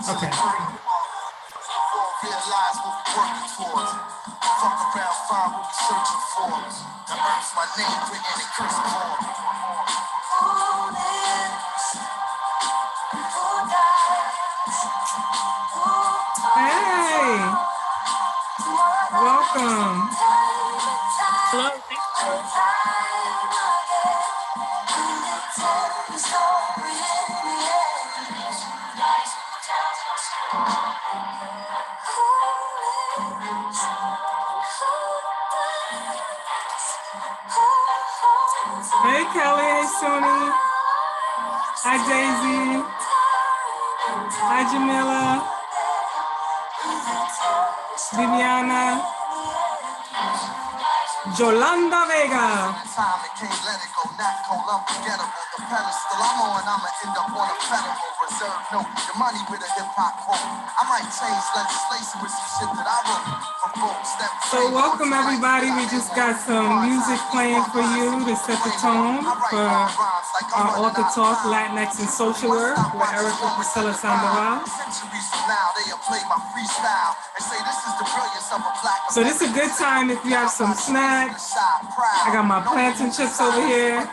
Okay. Realize what we're working towards. Fuck around, find what we're searching for. The earth's my name written in cursive form. Hey, welcome. Hello, thank you. Hey, Kelly. Hey, Sony. Hi, Daisy. Hi, Jamila. Viviana. Yolanda Vega. Time it can't let it go, not cold, unforgettable. The pedestal I'm on, I'ma end up on a federal reserve note. The money with a hip hop quote. I might change legislation with some shit that I wrote. For folks that So welcome everybody. We just got some music playing for you to set the tone for our Author Talk, LatinX and Social Work with Erica Priscilla Sandoval. So this is a good time if you have some snacks. I got my plantain chips over here.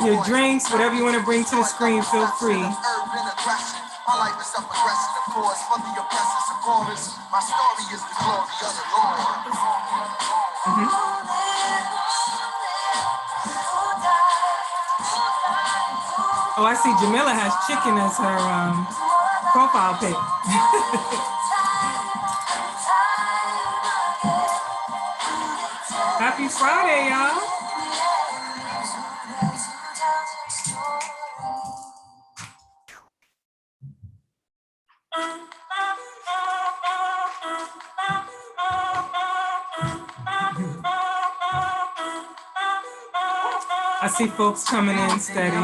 Your drinks, whatever you want to bring to the screen, feel free. My life is up aggression, of course, for the oppressors of chorus. My story is the glory of the Lord. Oh, I see Jamila has chicken as her profile pic. Happy Friday, y'all. I see folks coming in steady.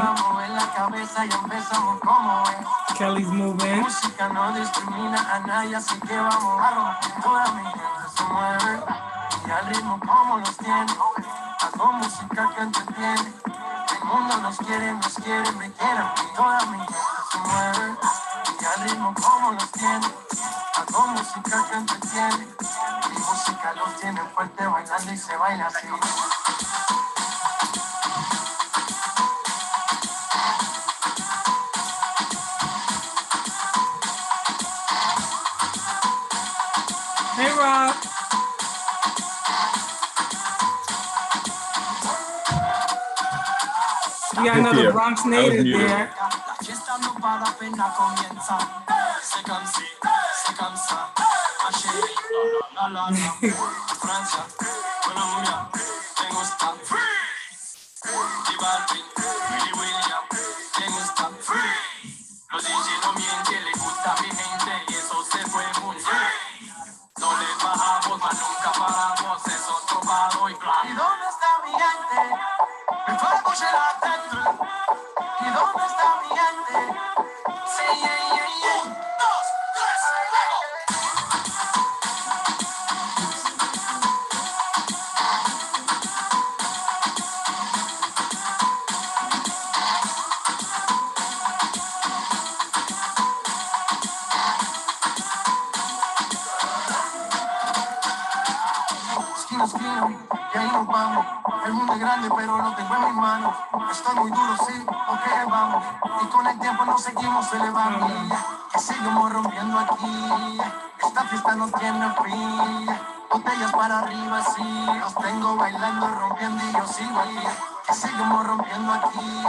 Kelly's moving. Hey, Rob. We got another Bronx native there. El mundo es grande, pero lo tengo en mis manos. Estoy muy duro, sí, ok, vamos. Y con el tiempo nos seguimos elevando. Que seguimos rompiendo aquí. Esta fiesta no tiene fin. Botellas para arriba, sí. Los tengo bailando, rompiendo y yo sigo ahí. Que seguimos rompiendo aquí.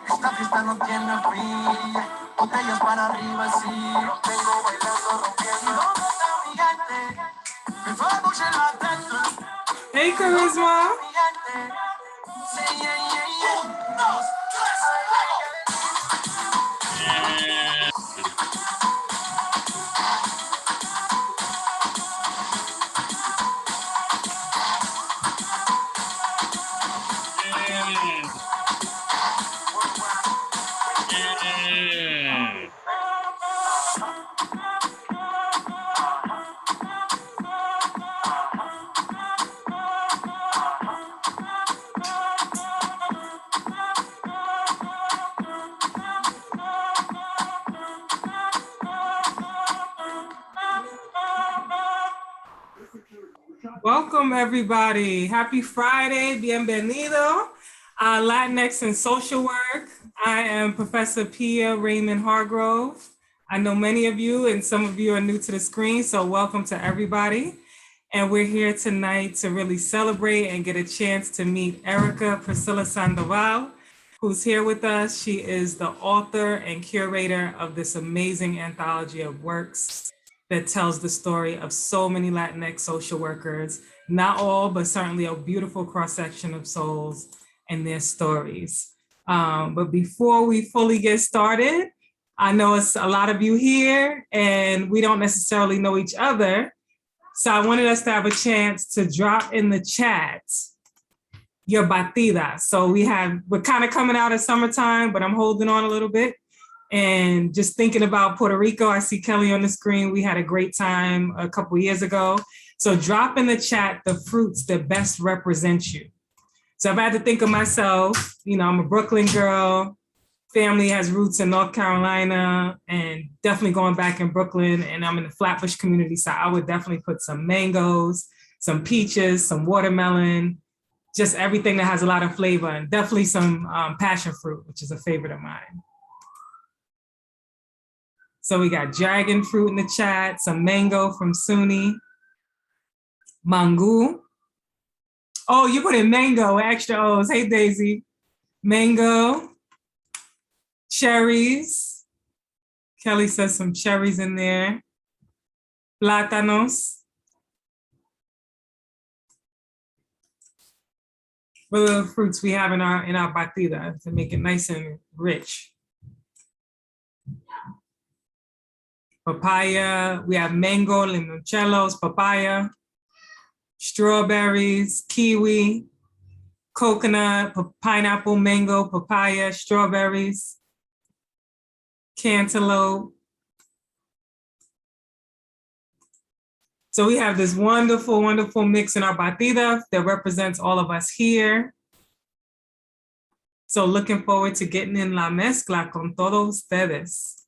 Esta fiesta no tiene fin. Botellas para arriba, sí. Los tengo bailando, rompiendo. ¿Y dónde está mi gente? Mi fuego se la dentro. Hey, Charisma. Welcome, everybody. Happy Friday. Bienvenido. LatinX and Social Work. I am Professor Pia Raymond Hargrove. I know many of you and some of you are new to the screen, so welcome to everybody. And we're here tonight to really celebrate and get a chance to meet Erica Priscilla Sandoval, who's here with us. She is the author and curator of this amazing anthology of works that tells the story of so many Latinx social workers, not all, but certainly a beautiful cross-section of souls and their stories. But before we fully get started, I know it's a lot of you here and we don't necessarily know each other. So I wanted us to have a chance to drop in the chat your batida. So we're kind of coming out of summertime, but I'm holding on a little bit. And just thinking about Puerto Rico, I see Kelly on the screen. We had a great time a couple years ago. So drop in the chat the fruits that best represent you. So if I had to think of myself, I'm a Brooklyn girl, family has roots in North Carolina and definitely going back in Brooklyn, and I'm in the Flatbush community. So I would definitely put some mangoes, some peaches, some watermelon, just everything that has a lot of flavor, and definitely some passion fruit, which is a favorite of mine. So we got dragon fruit in the chat, some mango from Suni, mango. Oh, you put in mango, extra O's. Hey, Daisy. Mango, cherries. Kelly says some cherries in there. Plátanos. What are the fruits we have in our batida to make it nice and rich? Papaya, we have mango, limoncellos, papaya, strawberries, kiwi, coconut, pineapple, mango, papaya, strawberries, cantaloupe. So we have this wonderful, wonderful mix in our batida that represents all of us here. So looking forward to getting in la mezcla con todos ustedes.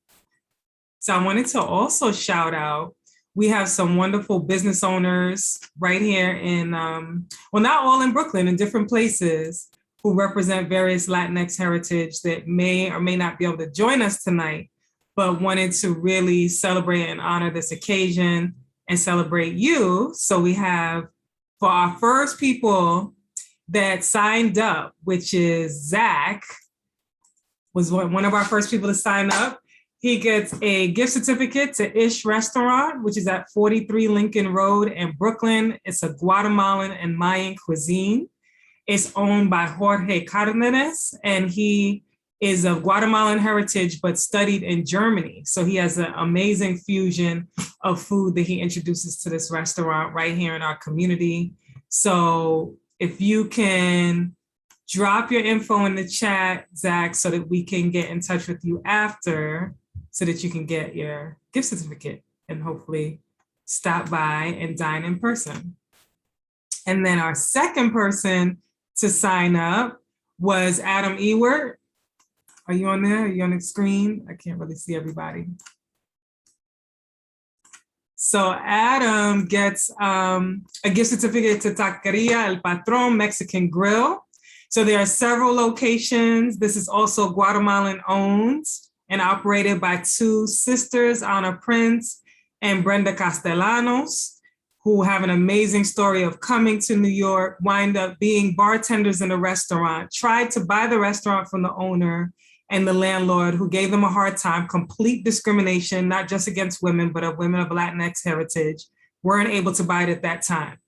So I wanted to also shout out, we have some wonderful business owners right here in, well, not all in Brooklyn, in different places, who represent various Latinx heritage that may or may not be able to join us tonight, but wanted to really celebrate and honor this occasion and celebrate you. So we have, for our first people that signed up, which is Zach, was one of our first people to sign up. He gets a gift certificate to Ish Restaurant, which is at 43 Lincoln Road in Brooklyn. It's a Guatemalan and Mayan cuisine. It's owned by Jorge Cardenas, and he is of Guatemalan heritage, but studied in Germany. So he has an amazing fusion of food that he introduces to this restaurant right here in our community. So if you can drop your info in the chat, Zach, so that we can get in touch with you after, so that you can get your gift certificate and hopefully stop by and dine in person. And then our second person to sign up was Adam Ewert. Are you on there? Are you on the screen? I can't really see everybody. So Adam gets a gift certificate to Taqueria El Patron Mexican Grill. So there are several locations. This is also Guatemalan owned and operated by two sisters, Ana Prince and Brenda Castellanos, who have an amazing story of coming to New York, wind up being bartenders in a restaurant, tried to buy the restaurant from the owner and the landlord, who gave them a hard time, complete discrimination, not just against women, but of women of Latinx heritage, weren't able to buy it at that time.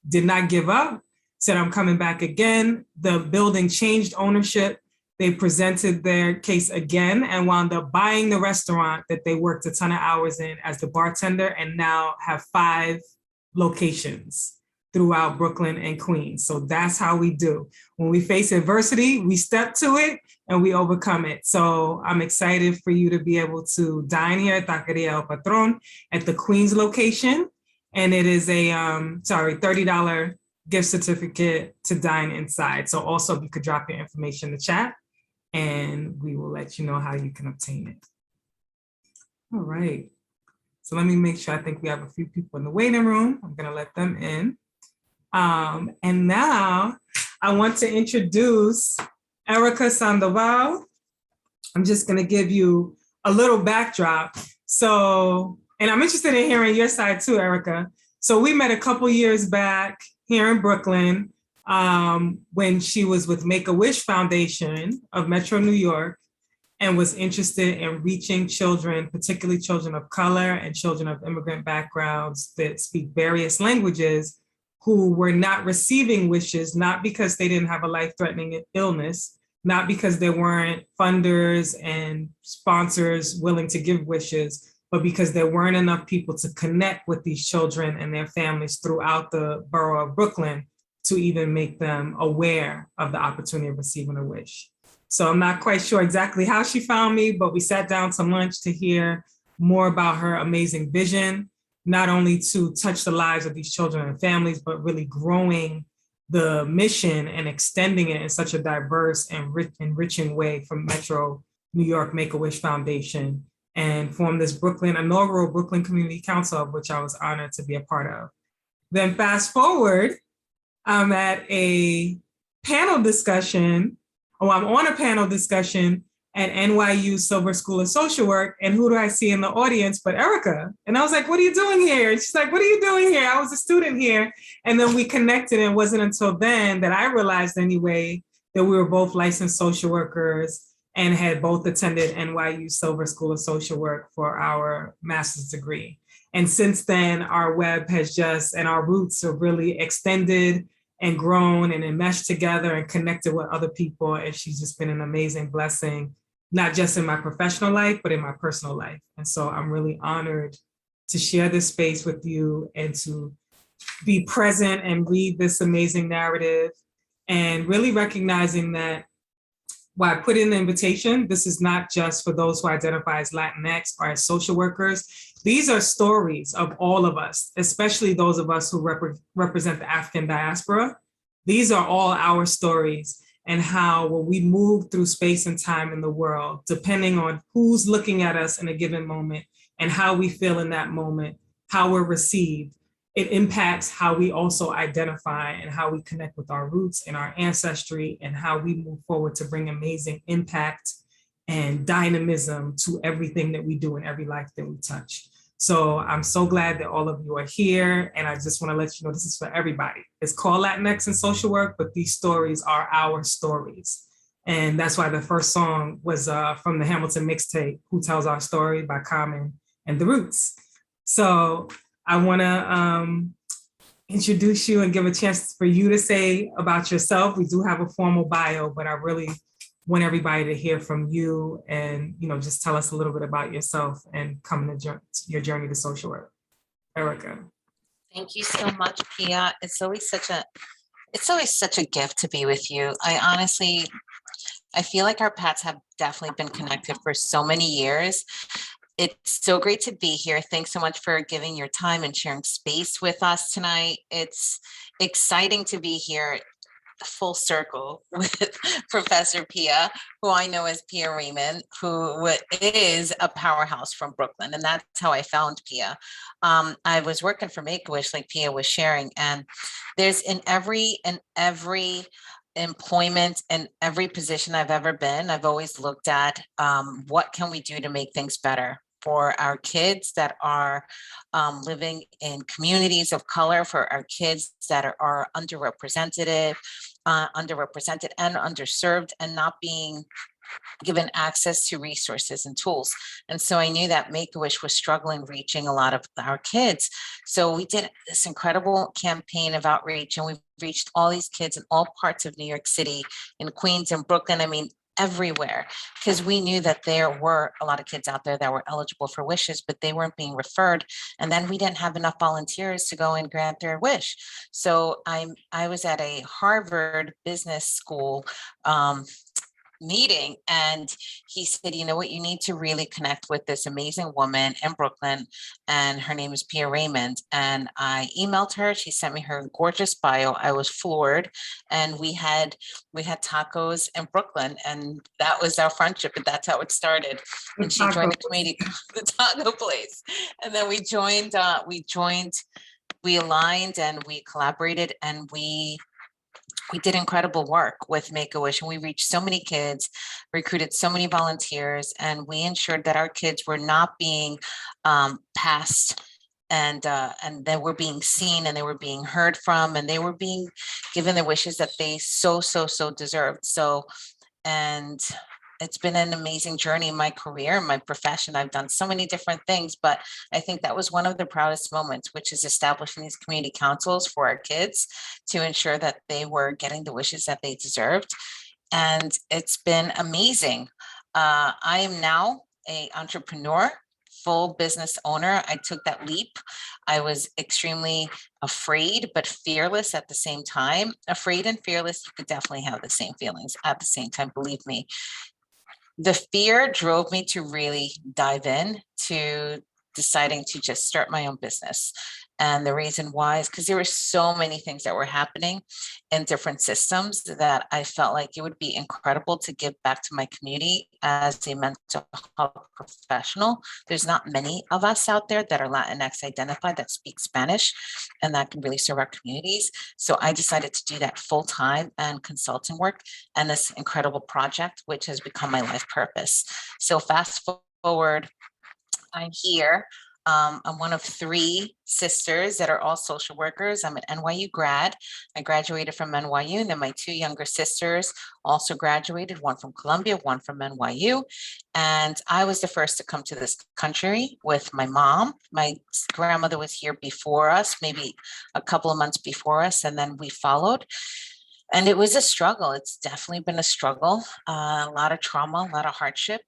Did not give up, said, I'm coming back again. The building changed ownership. They presented their case again and wound up buying the restaurant that they worked a ton of hours in as the bartender, and now have 5 locations throughout Brooklyn and Queens. So that's how we do. When we face adversity, we step to it and we overcome it. So I'm excited for you to be able to dine here at Taqueria El Patron at the Queens location. And it is a, $30 gift certificate to dine inside. So also you could drop your information in the chat and we will let you know how you can obtain it. All right. So let me make sure, I think we have a few people in the waiting room. I'm gonna let them in. And now I want to introduce Erica Sandoval. I'm just going to give you a little backdrop. So, and I'm interested in hearing your side too, Erica. So we met a couple years back here in Brooklyn when she was with Make-A-Wish Foundation of Metro New York and was interested in reaching children, particularly children of color and children of immigrant backgrounds that speak various languages who were not receiving wishes, not because they didn't have a life-threatening illness, not because there weren't funders and sponsors willing to give wishes, but because there weren't enough people to connect with these children and their families throughout the borough of Brooklyn to even make them aware of the opportunity of receiving a wish. So I'm not quite sure exactly how she found me, but we sat down to lunch to hear more about her amazing vision, not only to touch the lives of these children and families, but really growing the mission and extending it in such a diverse and enriching way from Metro New York Make-A-Wish Foundation and formed this inaugural Brooklyn Community Council, of which I was honored to be a part of. Then fast forward, I'm at a panel discussion, I'm on a panel discussion at NYU Silver School of Social Work, and who do I see in the audience but Erica? And I was like, what are you doing here? And she's like, what are you doing here? I was a student here. And then we connected, and it wasn't until then that I realized anyway that we were both licensed social workers and had both attended NYU Silver School of Social Work for our master's degree. And since then, our web has and our roots have really extended and grown and enmeshed together and connected with other people. And she's just been an amazing blessing, not just in my professional life, but in my personal life. And so I'm really honored to share this space with you and to be present and read this amazing narrative, and really recognizing that while I put in the invitation, this is not just for those who identify as Latinx or as social workers. These are stories of all of us, especially those of us who represent the African diaspora. These are all our stories, and how when we move through space and time in the world, depending on who's looking at us in a given moment and how we feel in that moment, how we're received, it impacts how we also identify and how we connect with our roots and our ancestry, and how we move forward to bring amazing impact and dynamism to everything that we do in every life that we touch. So I'm so glad that all of you are here. And I just want to let you know this is for everybody. It's called LatinX and Social Work, but these stories are our stories. And that's why the first song was from the Hamilton mixtape, Who Tells Our Story by Common and The Roots. So I want to introduce you and give a chance for you to say about yourself. We do have a formal bio, but I really want everybody to hear from you and, just tell us a little bit about yourself and coming to your journey to social work. Erica. Thank you so much, Pia. It's always such a gift to be with you. I feel like our paths have definitely been connected for so many years. It's so great to be here. Thanks so much for giving your time and sharing space with us tonight. It's exciting to be here full circle with Professor Pia, who I know as Pia Raymond, who is a powerhouse from Brooklyn. And that's how I found Pia. I was working for Make-A-Wish, like Pia was sharing, and there's in every employment and every position I've ever been, I've always looked at what can we do to make things better for our kids that are living in communities of color, for our kids that are underrepresented and underserved and not being given access to resources and tools. And so I knew that Make-A-Wish was struggling reaching a lot of our kids. So we did this incredible campaign of outreach, and we've reached all these kids in all parts of New York City, in Queens and Brooklyn. I mean, everywhere, because we knew that there were a lot of kids out there that were eligible for wishes, but they weren't being referred. And then we didn't have enough volunteers to go and grant their wish. So I was at a Harvard Business School meeting, and he said, you know what, you need to really connect with this amazing woman in Brooklyn, and her name is Pia Raymond. And I emailed her. She sent me her gorgeous bio. I was floored, and we had tacos in Brooklyn, and that was our friendship, and that's how it started. And she joined the committee, the taco place, and then we joined we aligned and we collaborated, and we did incredible work with Make-A-Wish, and we reached so many kids, recruited so many volunteers, and we ensured that our kids were not being passed, and they were being seen, and they were being heard from, and they were being given the wishes that they so deserved. So, and it's been an amazing journey in my career, in my profession. I've done so many different things, but I think that was one of the proudest moments, which is establishing these community councils for our kids to ensure that they were getting the wishes that they deserved. And it's been amazing. I am now an entrepreneur, full business owner. I took that leap. I was extremely afraid, but fearless at the same time. Afraid and fearless, you could definitely have the same feelings at the same time, believe me. The fear drove me to really dive in to deciding to just start my own business. And the reason why is because there were so many things that were happening in different systems that I felt like it would be incredible to give back to my community as a mental health professional. There's not many of us out there that are Latinx identified that speak Spanish and that can really serve our communities. So I decided to do that full time and consulting work and this incredible project, which has become my life purpose. So fast forward, I'm here. I'm one of 3 sisters that are all social workers. I'm an NYU grad. I graduated from NYU, and then my 2 younger sisters also graduated, one from Columbia, one from NYU. And I was the first to come to this country with my mom. My grandmother was here before us, maybe a couple of months before us, and then we followed. And it was a struggle. It's definitely been a struggle, a lot of trauma, a lot of hardship,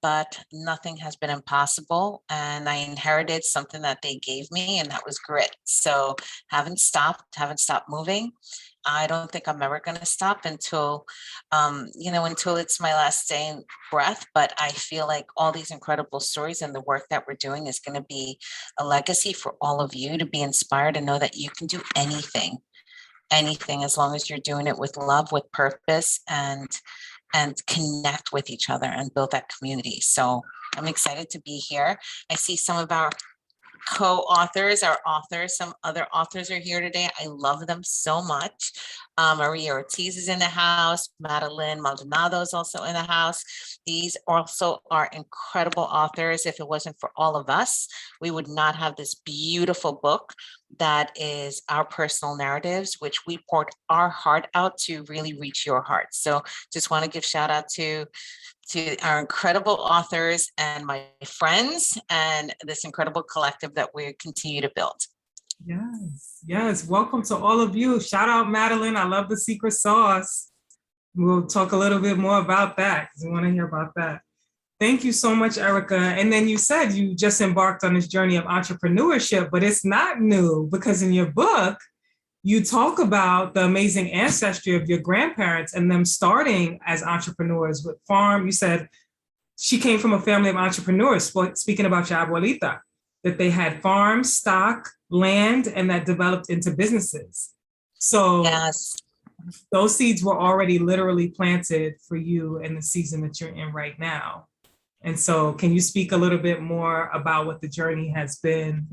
but nothing has been impossible. And I inherited something that they gave me, and that was grit. So haven't stopped moving. I don't think I'm ever going to stop until, until it's my last day in breath. But I feel like all these incredible stories and the work that we're doing is going to be a legacy for all of you to be inspired and know that you can do anything, as long as you're doing it with love, with purpose, and connect with each other and build that community. So I'm excited to be here. I see some of our co-authors, some other authors are here today. I love them so much. Maria Ortiz is in the house. Madeline Maldonado is also in the house. These also are incredible authors. If it wasn't for all of us, we would not have this beautiful book that is our personal narratives, which we poured our heart out to really reach your heart. So just want to give shout out to our incredible authors and my friends and this incredible collective that we continue to build. Yes. Welcome to all of you. Shout out Madeline. I love the secret sauce. We'll talk a little bit more about that because we want to hear about that. Thank you so much, Erica. And then you said you just embarked on this journey of entrepreneurship, but it's not new because in your book, you talk about the amazing ancestry of your grandparents and them starting as entrepreneurs with farm. You said she came from a family of entrepreneurs, speaking about your abuelita, that they had farms, stock, land, and that developed into businesses. So yes, those seeds were already literally planted for you in the season that you're in right now. And so can you speak a little bit more about what the journey has been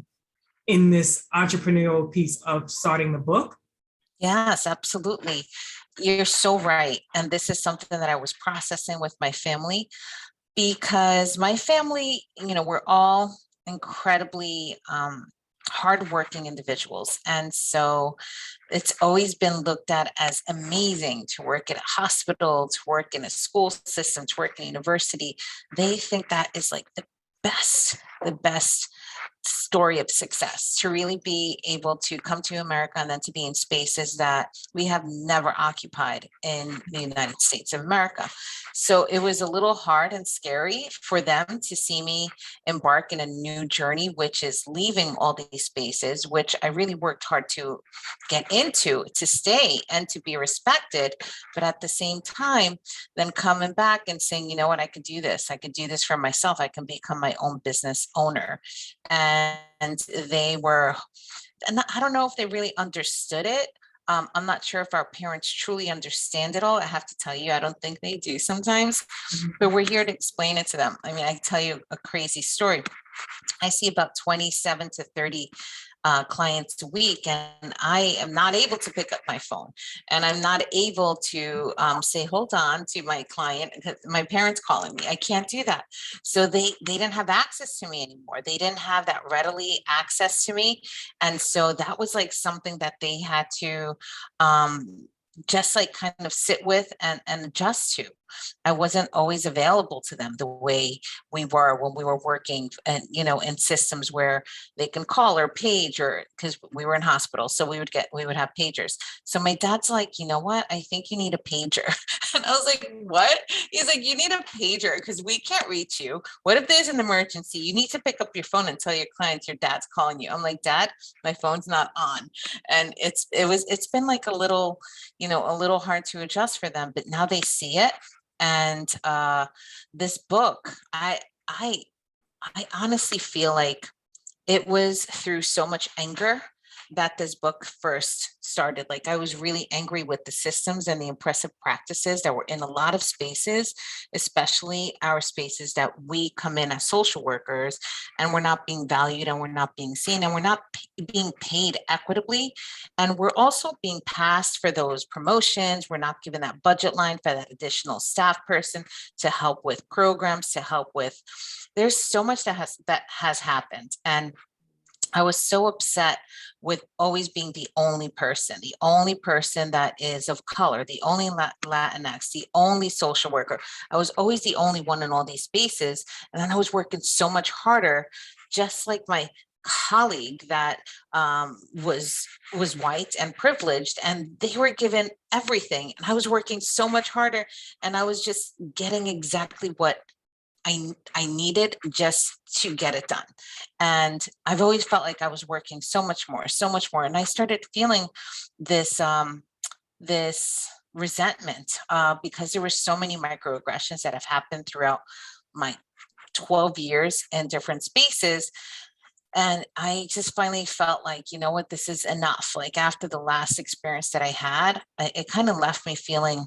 in this entrepreneurial piece of starting the book? Yes, absolutely. You're so right. And this is something that I was processing with my family because my family, we're all incredibly hardworking individuals. And so it's always been looked at as amazing to work at a hospital, to work in a school system, to work in a university. They think that is like the best story of success, to really be able to come to America and then to be in spaces that we have never occupied in the United States of America. So it was a little hard and scary for them to see me embark in a new journey, which is leaving all these spaces, which I really worked hard to get into, to stay and to be respected. But at the same time, then coming back and saying, you know what, I could do this. I could do this for myself. I can become my own business owner. And they were, and I don't know if they really understood it. I'm not sure if our parents truly understand it all. I have to tell you, I don't think they do sometimes, but we're here to explain it to them. I mean, I can tell you a crazy story. I see about 27 to 30 clients a week, and I am not able to pick up my phone, and I'm not able to say, hold on to my client because my parents calling me. I can't do that. So they didn't have access to me anymore. They didn't have that readily access to me. And so that was like something that they had to just like kind of sit with and adjust to. I wasn't always available to them the way we were when we were working and, you know, in systems where they can call or page, or because we were in hospital. So we would have pagers. So my dad's like, you know what? I think you need a pager. And I was like, what? He's like, you need a pager because we can't reach you. What if there's an emergency? You need to pick up your phone and tell your clients your dad's calling you. I'm like, Dad, my phone's not on. And it's been like a little, you know, a little hard to adjust for them, but now they see it. And this book, I honestly feel like it was through so much anger that this book first started. Like, I was really angry with the systems and the oppressive practices that were in a lot of spaces, especially our spaces that we come in as social workers, and we're not being valued, and we're not being seen, and we're not being paid equitably. And we're also being passed for those promotions. We're not given that budget line for that additional staff person to help with programs, to help with, there's so much that has happened. And I was so upset with always being the only person that is of color, the only Latinx, the only social worker. I was always the only one in all these spaces. And then I was working so much harder, just like my colleague that was white and privileged, and they were given everything. And I was working so much harder, and I was just getting exactly what I needed just to get it done. And I've always felt like I was working so much more. And I started feeling this, this resentment because there were so many microaggressions that have happened throughout my 12 years in different spaces. And I just finally felt like, you know what, this is enough. Like, after the last experience that I had, it kind of left me feeling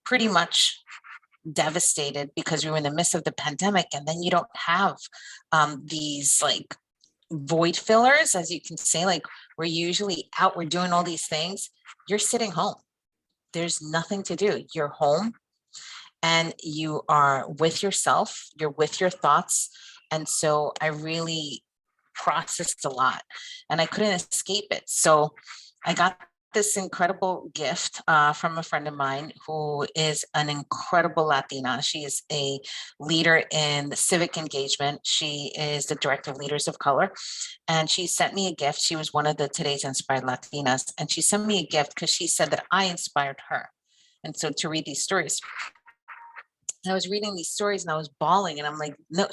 pretty much devastated, because we were in the midst of the pandemic, and then you don't have these like void fillers, as you can say. Like, we're usually out, we're doing all these things, you're sitting home, there's nothing to do, you're home, and you are with yourself, you're with your thoughts. And so I really processed a lot, and I couldn't escape it. So I got this incredible gift from a friend of mine who is an incredible Latina. She is a leader in civic engagement. She is the director of Leaders of Color. And she sent me a gift. She was one of the Today's Inspired Latinas. And she sent me a gift because she said that I inspired her. And so to read these stories. And I was reading these stories and I was bawling, and I'm like, no,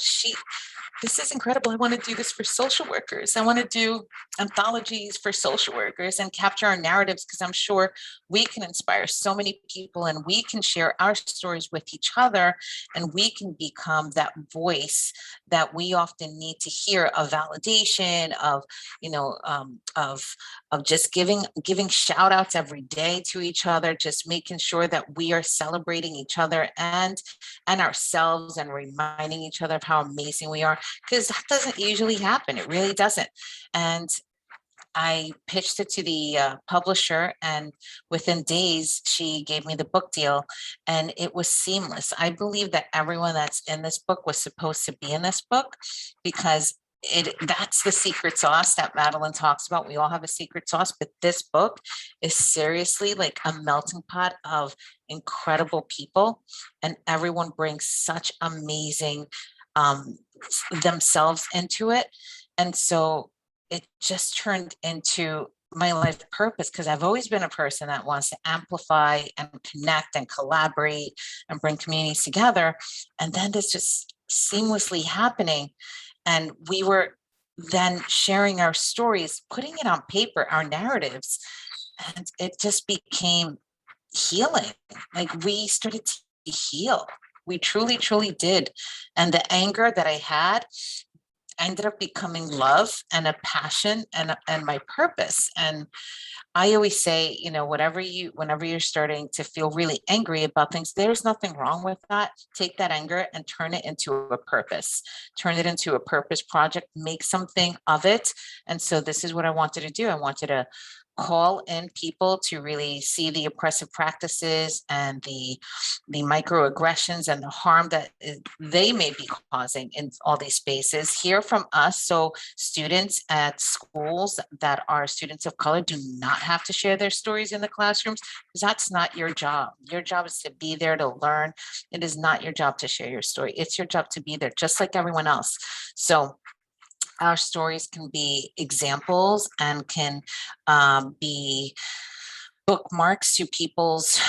this is incredible. I want to do this for social workers. I want to do anthologies for social workers and capture our narratives, because I'm sure we can inspire so many people, and we can share our stories with each other, and we can become that voice that we often need to hear, of validation, of, you know, of just giving shout outs every day to each other, just making sure that we are celebrating each other and ourselves, and reminding each other of how amazing we are, because that doesn't usually happen. It really doesn't. And I pitched it to the publisher, and within days, she gave me the book deal, and it was seamless. I believe that everyone that's in this book was supposed to be in this book, because that's the secret sauce that Madeline talks about. We all have a secret sauce, but this book is seriously like a melting pot of incredible people, and everyone brings such amazing themselves into it. And so it just turned into my life purpose, because I've always been a person that wants to amplify and connect and collaborate and bring communities together. And then this just seamlessly happening. And we were then sharing our stories, putting it on paper, our narratives, and it just became healing. Like, we started to heal. We truly, truly did. And the anger that I had, ended up becoming love and a passion and my purpose. And I always say, whenever you're starting to feel really angry about things, there's nothing wrong with that. Take that anger and turn it into a purpose, turn it into a purpose project, make something of it. And so this is what I wanted to do. I wanted to call in people to really see the oppressive practices and the microaggressions and the harm that they may be causing in all these spaces, hear from us. So students at schools that are students of color do not have to share their stories in the classrooms, because that's not your job. Your job is to be there to learn. It is not your job to share your story. It's your job to be there just like everyone else. So our stories can be examples and can be bookmarks to people's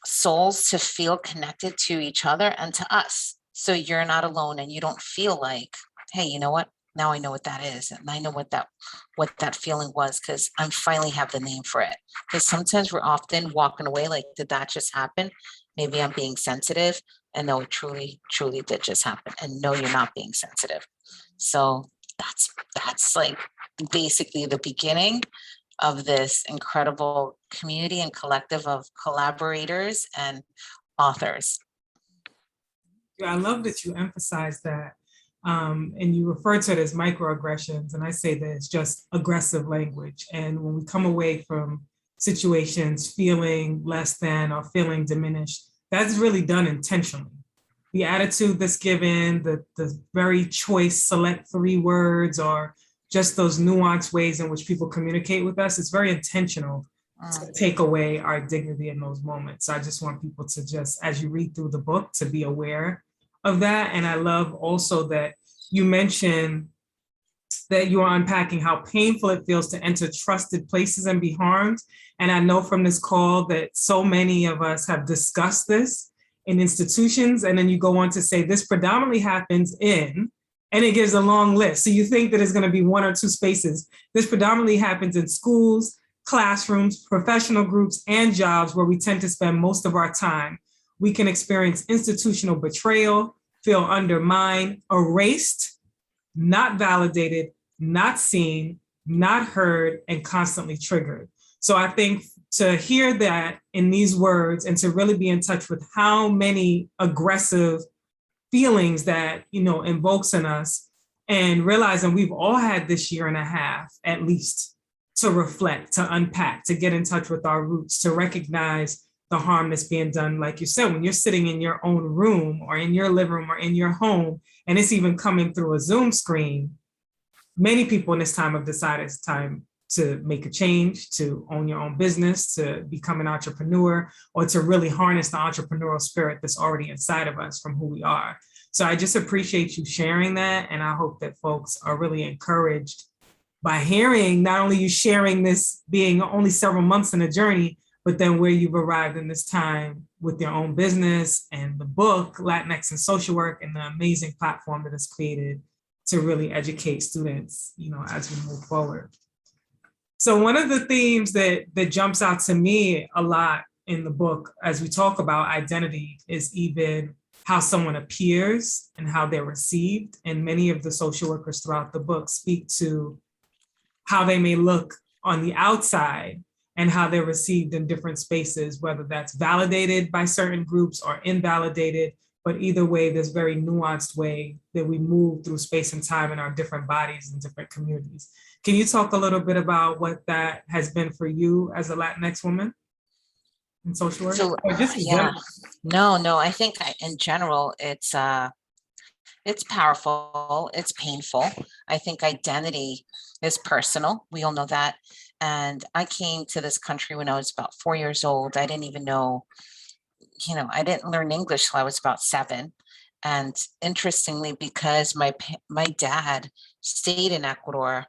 souls to feel connected to each other and to us. So you're not alone and you don't feel like, hey, you know what? Now I know what that is. And I know what that feeling was, because I finally have the name for it. Because sometimes we're often walking away like, did that just happen? Maybe I'm being sensitive. And no, it truly, truly did just happen. And no, you're not being sensitive. So that's like basically the beginning of this incredible community and collective of collaborators and authors. Yeah, I love that you emphasize that. And you refer to it as microaggressions. And I say that it's just aggressive language. And when we come away from situations feeling less than or feeling diminished, that's really done intentionally. The attitude that's given, the very choice, select 3 words, or just those nuanced ways in which people communicate with us, it's very intentional to take away our dignity in those moments. So I just want people to just, as you read through the book, to be aware of that. And I love also that you mentioned that you are unpacking how painful it feels to enter trusted places and be harmed. And I know from this call that so many of us have discussed this in institutions. And then you go on to say this predominantly happens in, and it gives a long list. So you think that it's going to be 1 or 2 spaces. This predominantly happens in schools, classrooms, professional groups, and jobs where we tend to spend most of our time. We can experience institutional betrayal, feel undermined, erased, not validated, not seen, not heard, and constantly triggered. So I think to hear that in these words and to really be in touch with how many aggressive feelings that, invokes in us, and realizing we've all had this year and a half, at least, to reflect, to unpack, to get in touch with our roots, to recognize the harm that's being done. Like you said, when you're sitting in your own room or in your living room or in your home, and it's even coming through a Zoom screen, many people in this time have decided it's time to make a change, to own your own business, to become an entrepreneur, or to really harness the entrepreneurial spirit that's already inside of us from who we are. So I just appreciate you sharing that. And I hope that folks are really encouraged by hearing not only you sharing this being only several months in a journey, but then where you've arrived in this time with your own business and the book, LatinX and Social Work, and the amazing platform that is created to really educate students, as we move forward. So one of the themes that jumps out to me a lot in the book as we talk about identity is even how someone appears and how they're received. And many of the social workers throughout the book speak to how they may look on the outside and how they're received in different spaces, whether that's validated by certain groups or invalidated. But either way, this very nuanced way that we move through space and time in our different bodies and different communities. Can you talk a little bit about what that has been for you as a Latinx woman in social work? So, yeah, no, I think in general, it's powerful, it's painful. I think identity is personal. We all know that. And I came to this country when I was about 4 years old. I didn't even know, I didn't learn English till I was about 7. And interestingly, because my dad stayed in Ecuador,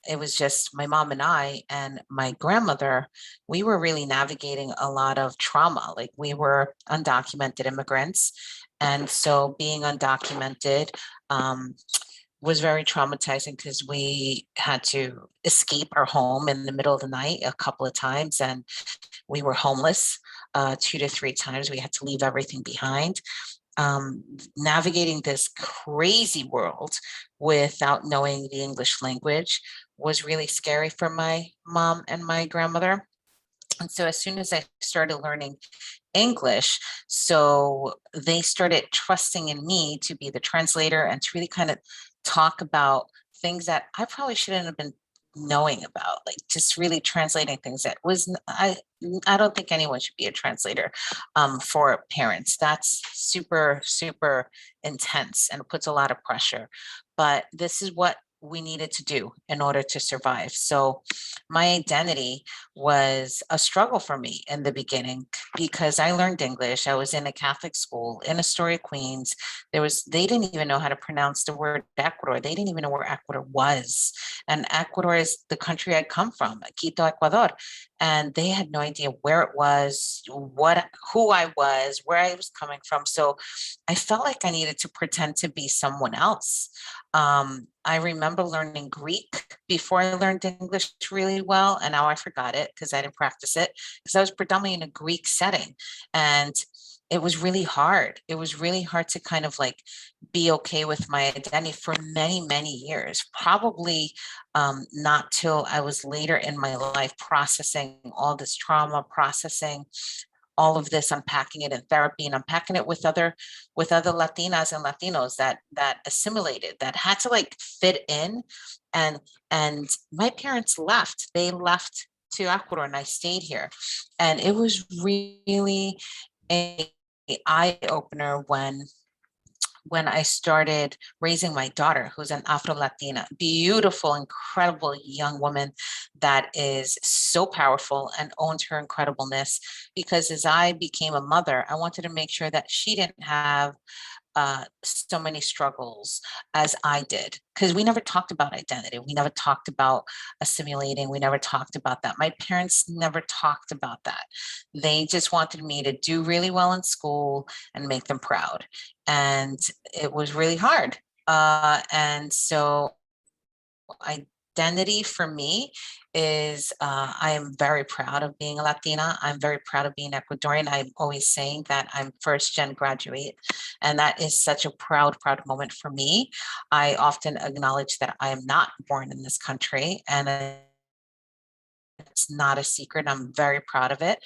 it was just my mom and I and my grandmother, we were really navigating a lot of trauma. Like, we were undocumented immigrants. And so being undocumented was very traumatizing, because we had to escape our home in the middle of the night a couple of times. And we were homeless 2 to 3 times. We had to leave everything behind. navigating this crazy world without knowing the English language was really scary for my mom and my grandmother. And so as soon as I started learning English, so they started trusting in me to be the translator and to really kind of talk about things that I probably shouldn't have been knowing about, like just really translating things that I don't think anyone should be a translator for parents. That's super, super intense and puts a lot of pressure. But this is what we needed to do in order to survive. So my identity was a struggle for me in the beginning because I learned English. I was in a Catholic school in Astoria, Queens. They didn't even know how to pronounce the word Ecuador. They didn't even know where Ecuador was. And Ecuador is the country I come from, Quito, Ecuador. And they had no idea where it was, who I was, where I was coming from. So I felt like I needed to pretend to be someone else. I remember learning Greek before I learned English really well, and now I forgot it because I didn't practice it because I was predominantly in a Greek setting, and it was really hard. It was really hard to kind of like be okay with my identity for many, many years. Probably not till I was later in my life processing all this trauma, processing all of this, unpacking it in therapy and unpacking it with other Latinas and Latinos that assimilated, that had to like fit in. And my parents left. They left to Ecuador and I stayed here. And it was really a eye opener when I started raising my daughter, who's an Afro-Latina, beautiful, incredible young woman that is so powerful and owns her incredibleness. Because as I became a mother, I wanted to make sure that she didn't have so many struggles as I did, because we never talked about identity. We never talked about assimilating. We never talked about that. My parents never talked about that. They just wanted me to do really well in school and make them proud. And it was really hard. And so identity for me is I am very proud of being a Latina. I'm very proud of being Ecuadorian. I'm always saying that I'm first gen graduate, and that is such a proud, proud moment for me. I often acknowledge that I am not born in this country, and it's not a secret. I'm very proud of it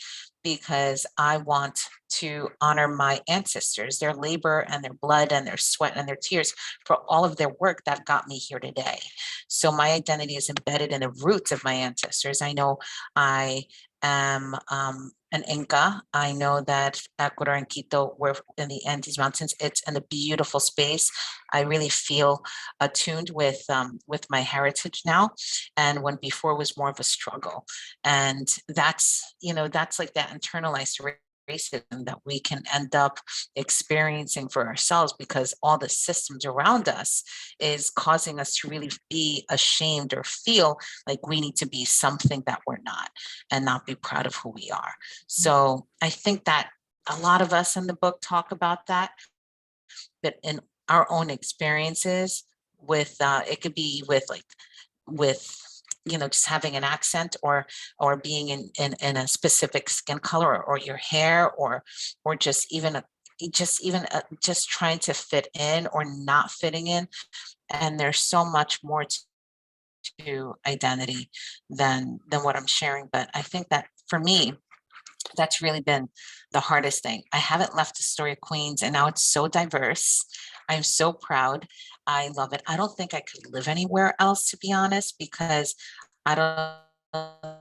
because I want to honor my ancestors, their labor and their blood and their sweat and their tears for all of their work that got me here today. So my identity is embedded in the roots of my ancestors. I know I am an Inca. I know that Ecuador and Quito were in the Andes Mountains. It's in a beautiful space. I really feel attuned with my heritage now, and when before was more of a struggle. And that's like that internalized racism that we can end up experiencing for ourselves because all the systems around us is causing us to really be ashamed or feel like we need to be something that we're not and not be proud of who we are. So I think that a lot of us in the book talk about that, but in our own experiences with it could be with just having an accent or being in a specific skin color or your hair or just even just trying to fit in or not fitting in. And there's so much more to identity than what I'm sharing. But I think that for me, that's really been the hardest thing. I haven't left the story of Queens, and now it's so diverse. I'm so proud. I love it. I don't think I could live anywhere else, to be honest, because I don't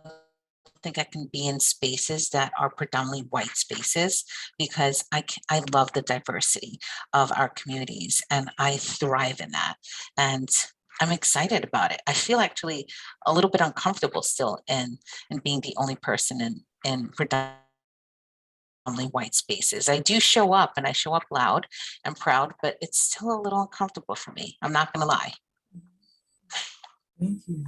think I can be in spaces that are predominantly white spaces because I love the diversity of our communities and I thrive in that. And I'm excited about it. I feel actually a little bit uncomfortable still in being the only person in predominantly white spaces. I do show up and I show up loud and proud, but it's still a little uncomfortable for me. I'm not going to lie. Thank you.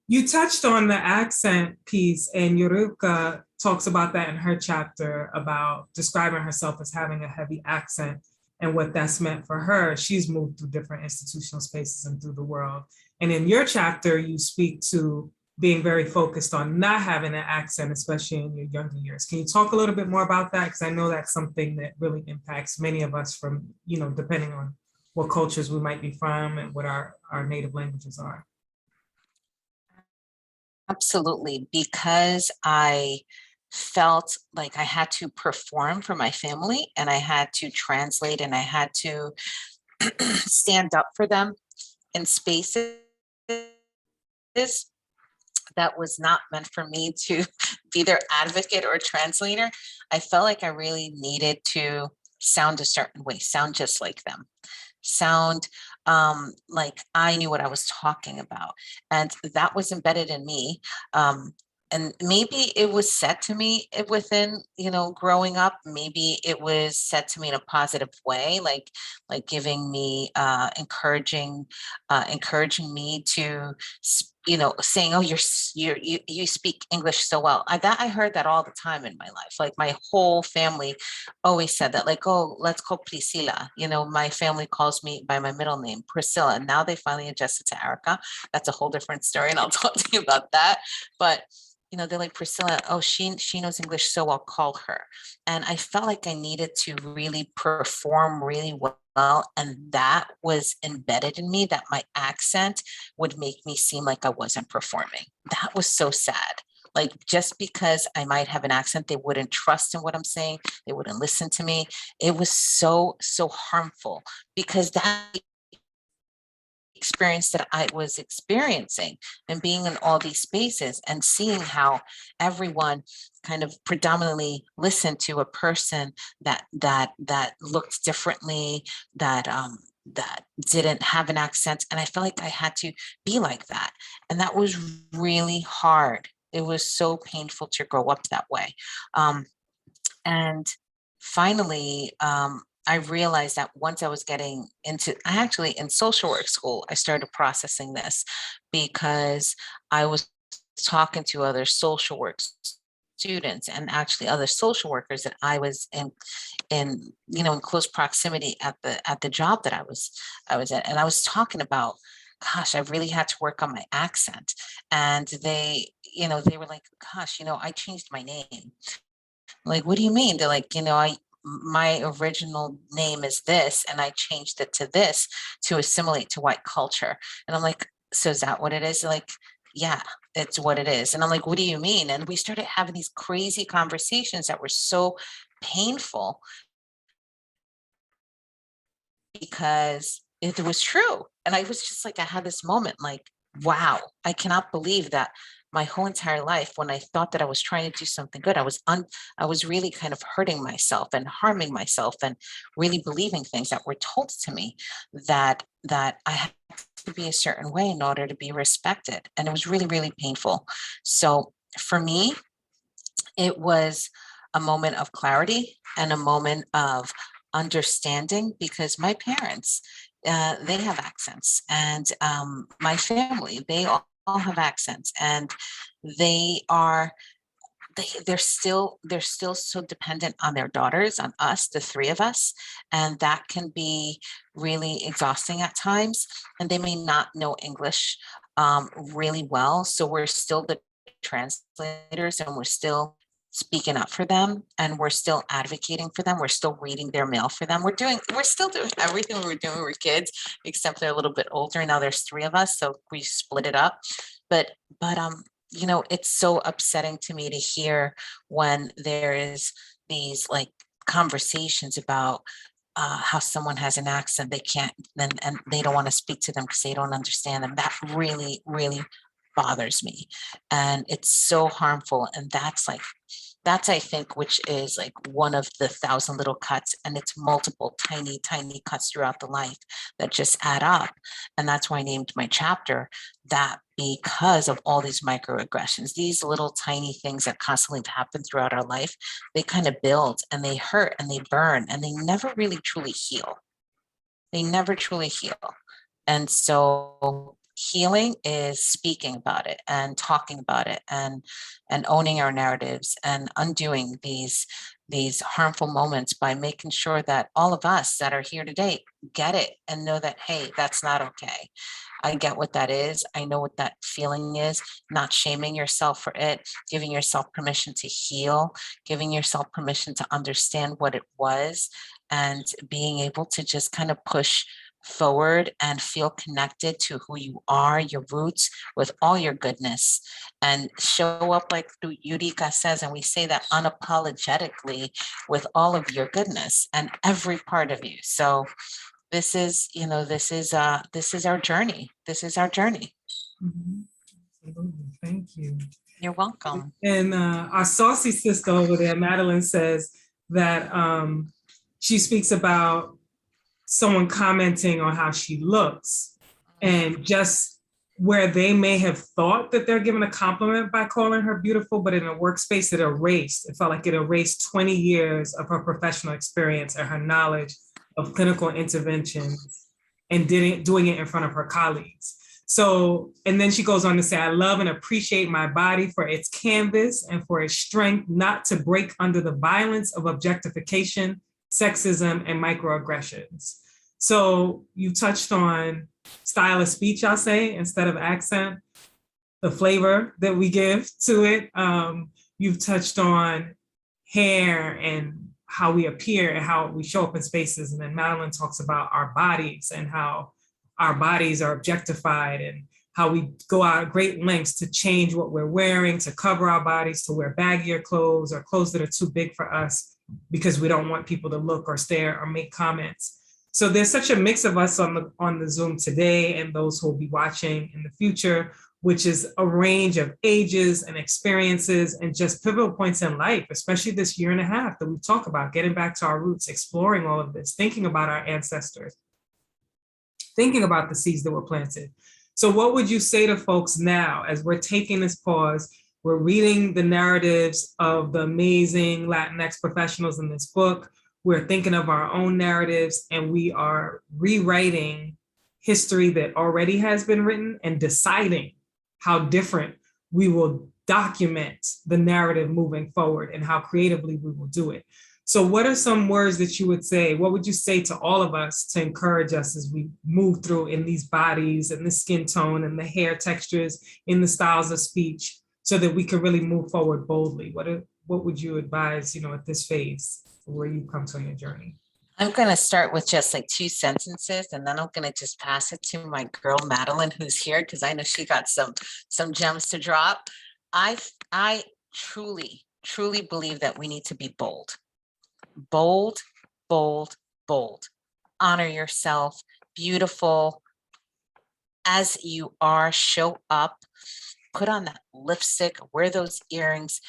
You touched on the accent piece, and Yoruka talks about that in her chapter about describing herself as having a heavy accent and what that's meant for her. She's moved through different institutional spaces and through the world. And in your chapter, you speak to being very focused on not having an accent, especially in your younger years. Can you talk a little bit more about that? Because I know that's something that really impacts many of us from, depending on what cultures we might be from and what our native languages are. Absolutely, because I felt like I had to perform for my family and I had to translate and I had to stand up for them in spaces that was not meant for me to be their advocate or translator. I felt like I really needed to sound a certain way, sound just like them, sound like I knew what I was talking about. And that was embedded in me. And maybe it was said to me within, growing up, maybe it was said to me in a positive way, like giving me, encouraging me to, saying, oh, you speak English so well. I heard that all the time in my life. Like my whole family always said that, like, oh, let's call Priscilla. My family calls me by my middle name, Priscilla. Now they finally adjusted to Erica. That's a whole different story, and I'll talk to you about that. But they're like, Priscilla, oh, she knows English so well, call her. And I felt like I needed to really perform really well. And that was embedded in me, that my accent would make me seem like I wasn't performing. That was so sad. Like, just because I might have an accent, they wouldn't trust in what I'm saying. They wouldn't listen to me. It was so, so harmful, because that experience that I was experiencing and being in all these spaces and seeing how everyone kind of predominantly listened to a person that looked differently, that didn't have an accent. And I felt like I had to be like that. And that was really hard. It was so painful to grow up that way. And finally, I realized that once I was getting into, I actually in social work school, I started processing this, because I was talking to other social work students and actually other social workers that I was in close proximity at the job that I was at. And I was talking about, gosh, I really had to work on my accent. And they were like, gosh, I changed my name. Like, what do you mean? They're like, my original name is this, and I changed it to this to assimilate to white culture. And I'm like, so is that what it is? They're like, yeah, it's what it is. And I'm like, what do you mean? And we started having these crazy conversations that were so painful, because it was true. And I was just like, I had this moment like, wow, I cannot believe that my whole entire life, when I thought that I was trying to do something good, I was really kind of hurting myself and harming myself and really believing things that were told to me, that I had to be a certain way in order to be respected. And it was really, really painful. So for me, it was a moment of clarity and a moment of understanding, because my parents, they have accents, and my family, they all have accents, and they are they're still so dependent on their daughters, on us, the three of us, and that can be really exhausting at times. And they may not know English really well, so we're still the translators, and we're still speaking up for them, and we're still advocating for them. We're still reading their mail for them. We're still doing everything we were doing when we were kids, except they're a little bit older. Now there's three of us, so we split it up. But it's so upsetting to me to hear when there is these like conversations about how someone has an accent, they can't, and they don't want to speak to them because they don't understand them. That really, really bothers me. And it's so harmful. And that's I think, which is like one of the 1,000 little cuts, and it's multiple tiny, tiny cuts throughout the life that just add up. And that's why I named my chapter that, because of all these microaggressions, these little tiny things that constantly happen throughout our life, they kind of build and they hurt and they burn, and they never really truly heal. They never truly heal. And so healing is speaking about it and talking about it and owning our narratives and undoing these harmful moments by making sure that all of us that are here today get it and know that, hey, that's not okay. I get what that is. I know what that feeling is, not shaming yourself for it, giving yourself permission to heal, giving yourself permission to understand what it was, and being able to just kind of push forward and feel connected to who you are, your roots, with all your goodness, and show up like Eureka says, and we say that unapologetically, with all of your goodness and every part of you. So this is, this is our journey. This is our journey. Mhm. Absolutely. Thank you. You're welcome. And our saucy sister over there, Madeline, says that she speaks about someone commenting on how she looks, and just where they may have thought that they're giving a compliment by calling her beautiful, but in a workspace it felt like it erased 20 years of her professional experience and her knowledge of clinical interventions, and doing it in front of her colleagues. So, and then she goes on to say, I love and appreciate my body for its canvas and for its strength not to break under the violence of objectification, sexism, and microaggressions. So you touched on style of speech, I'll say, instead of accent, the flavor that we give to it. You've touched on hair and how we appear and how we show up in spaces. And then Madeline talks about our bodies and how our bodies are objectified, and how we go out great lengths to change what we're wearing, to cover our bodies, to wear baggier clothes or clothes that are too big for us because we don't want people to look or stare or make comments. So there's such a mix of us on the Zoom today, and those who will be watching in the future, which is a range of ages and experiences and just pivotal points in life, especially this year and a half that we talk about, getting back to our roots, exploring all of this, thinking about our ancestors, thinking about the seeds that were planted. So what would you say to folks now as we're taking this pause? We're reading the narratives of the amazing Latinx professionals in this book. We're thinking of our own narratives, and we are rewriting history that already has been written and deciding how different we will document the narrative moving forward and how creatively we will do it. So what are some words that you would say? What would you say to all of us to encourage us as we move through in these bodies and the skin tone and the hair textures, in the styles of speech, so that we can really move forward boldly? What would you advise, at this phase where you come to in your journey? I'm going to start with just like 2 sentences, and then I'm going to just pass it to my girl, Madeline, who's here, because I know she got some gems to drop. I truly, truly believe that we need to be bold. Bold, bold, bold. Honor yourself, beautiful as you are, show up, put on that lipstick, wear those earrings,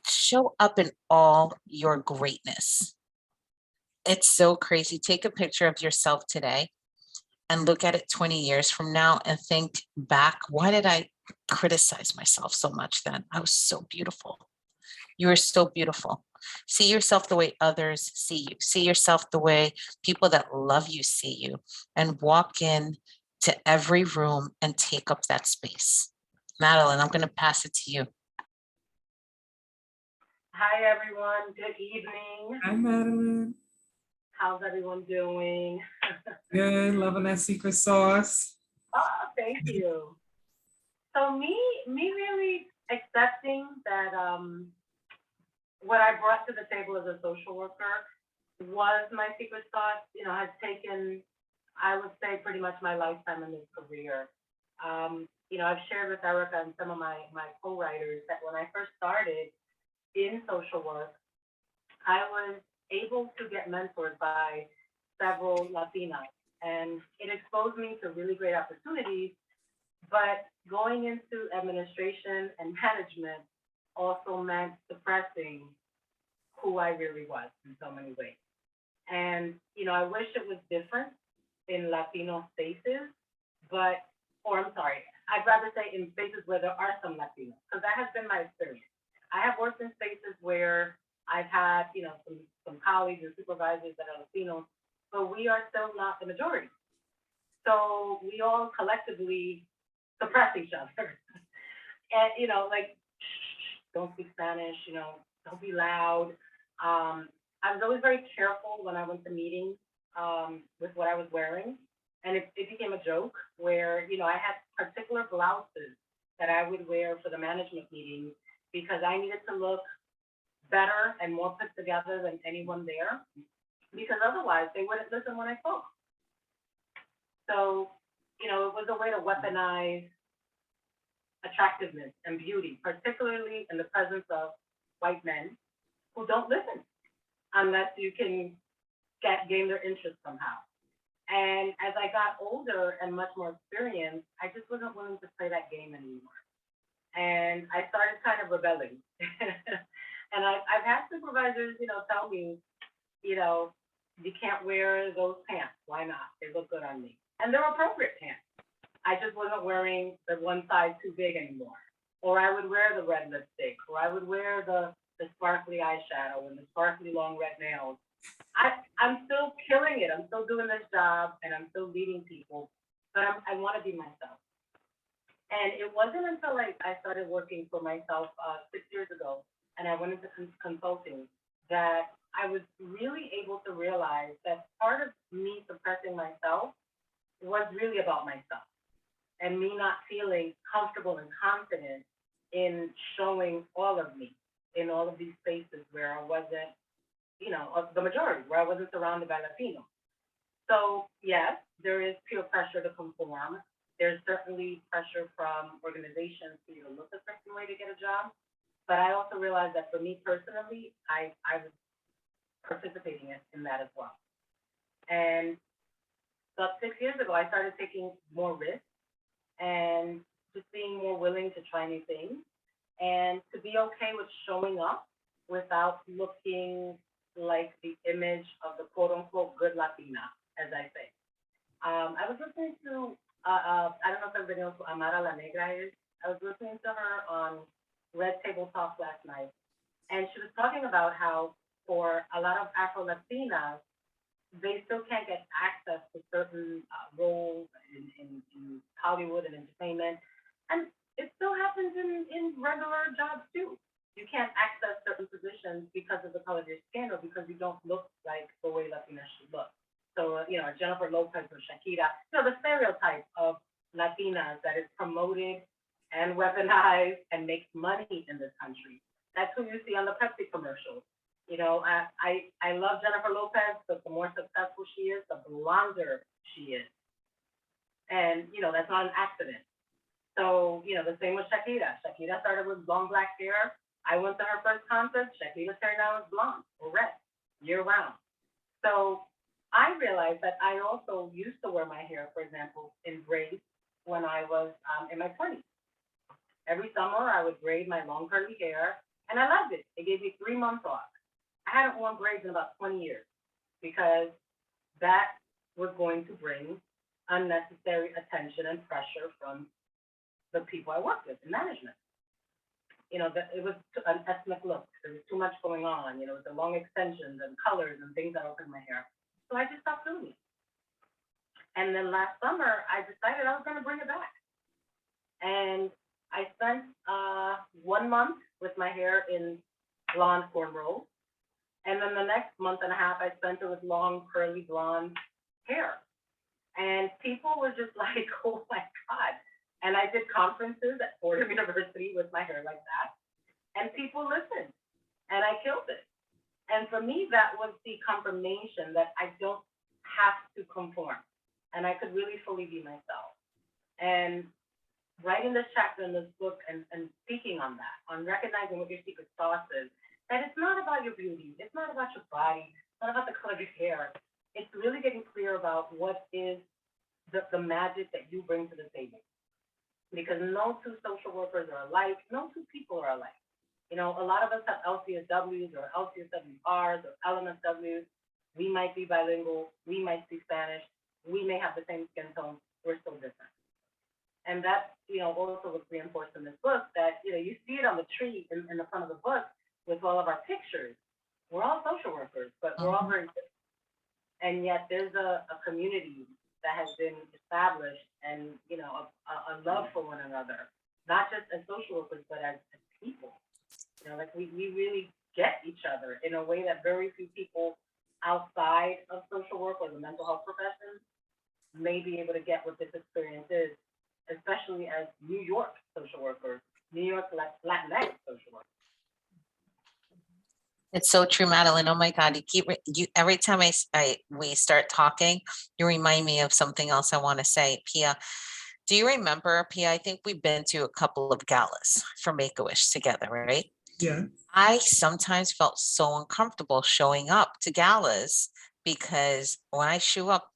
show up in all your greatness. It's so crazy. Take a picture of yourself today and look at it 20 years from now and think back, why did I criticize myself so much then? I was so beautiful. You are so beautiful. See yourself the way others see you. See yourself the way people that love you see you, and walk in to every room and take up that space. Madeline, I'm going to pass it to you. Hi, everyone. Good evening. Hi, Madeline. How's everyone doing? Good, loving that secret sauce. Oh, thank you. So me really accepting that what I brought to the table as a social worker was my secret sauce, has taken, I would say, pretty much my lifetime in this career. I've shared with Erica and some of my co-writers that when I first started in social work, I was able to get mentored by several Latinas, and it exposed me to really great opportunities. But going into administration and management also meant suppressing who I really was in so many ways. And, I wish it was different in Latino spaces, I'd rather say in spaces where there are some Latinos, because that has been my experience. I have worked in spaces where I've had, some colleagues and supervisors that are Latinos, but we are still not the majority. So we all collectively suppress each other. And, you know, like, don't speak Spanish, you know, don't be loud. I was always very careful when I went to meetings with what I was wearing. And it became a joke where, you know, I had particular blouses that I would wear for the management meeting because I needed to look better and more put together than anyone there, because otherwise they wouldn't listen when I spoke. So, you know, it was a way to weaponize attractiveness and beauty, particularly in the presence of white men who don't listen unless you can gain their interest somehow. And as I got older and much more experienced, I just wasn't willing to play that game anymore. And I started kind of rebelling. And I've had supervisors, you know, tell me, you know, you can't wear those pants. Why not? They look good on me. And they're appropriate pants. I just wasn't wearing the one size too big anymore. Or I would wear the red lipstick, or I would wear the sparkly eyeshadow and the sparkly long red nails. I'm still killing it. I'm still doing this job and I'm still leading people, but I want to be myself. And it wasn't until I started working for myself 6 years ago and I went into consulting that I was really able to realize that part of me suppressing myself was really about myself and me not feeling comfortable and confident in showing all of me in all of these spaces where I wasn't, you know, the majority, where I wasn't surrounded by Latinos. So yes, there is peer pressure to conform. There's certainly pressure from organizations for you to look a certain way to get a job. But I also realized that for me personally, I was participating in that as well. And about 6 years ago, I started taking more risks and just being more willing to try new things and to be okay with showing up without looking like the image of the quote unquote good Latina, as I say. I was listening to, I don't know if everybody knows who Amara La Negra is. I was listening to her on Red Table Talk last night, and she was talking about how for a lot of Afro Latinas, they still can't get access to certain roles in Hollywood and entertainment. And it still happens in regular jobs too. You can't access certain positions because of the color of your skin or because you don't look like the way Latinas should look. So, you know, Jennifer Lopez or Shakira, you know, the stereotype of Latinas that is promoted and weaponized and makes money in this country. That's who you see on the Pepsi commercials. You know, I love Jennifer Lopez, but the more successful she is, the blonder she is. And, you know, that's not an accident. So, you know, the same with Shakira. Shakira started with long black hair. I went to her first concert. Shakira's hair now is blonde or red year round. So I realized that I also used to wear my hair, for example, in braids when I was in my 20s. Every summer, I would braid my long curly hair, and I loved it. It gave me 3 months off. I hadn't worn braids in about 20 years because that was going to bring unnecessary attention and pressure from the people I worked with in management. You know, it was an ethnic look. There was too much going on, you know, with the long extensions and colors and things that opened my hair. So I just stopped doing it. And then last summer, I decided I was going to bring it back. And I spent 1 month with my hair in blonde cornrows. And then the next month and a half, I spent it with long, curly, blonde hair. And people were just like, oh my God. And I did conferences at Fordham University with my hair like that. And people listened. And I killed it. And for me, that was the confirmation that I don't have to conform. And I could really fully be myself. And writing this chapter in this book and speaking on that, on recognizing what your secret sauce is, that it's not about your beauty, it's not about your body, it's not about the color of your hair. It's really getting clear about what is the magic that you bring to the table. Because no two social workers are alike, no two people are alike. You know, a lot of us have LCSWs or LCSWRs or LMSWs. We might be bilingual, we might speak Spanish, we may have the same skin tone, we're still different. And that's, you know, also what's reinforced in this book, that, you know, you see it on the tree in the front of the book with all of our pictures. We're all social workers, but we're all very different. And yet there's a community that has been established and, a love for one another, not just as social workers, but as people. Like we really get each other in a way that very few people outside of social work or the mental health profession may be able to get what this experience is, especially as New York social workers, New York Latinx social workers. It's so true, Madeline. Oh my God, you every time we start talking, you remind me of something else I want to say. Pia, do you remember, Pia? I think we've been to a couple of galas for Make-A-Wish together, right? Yeah. I sometimes felt so uncomfortable showing up to galas because when I show up,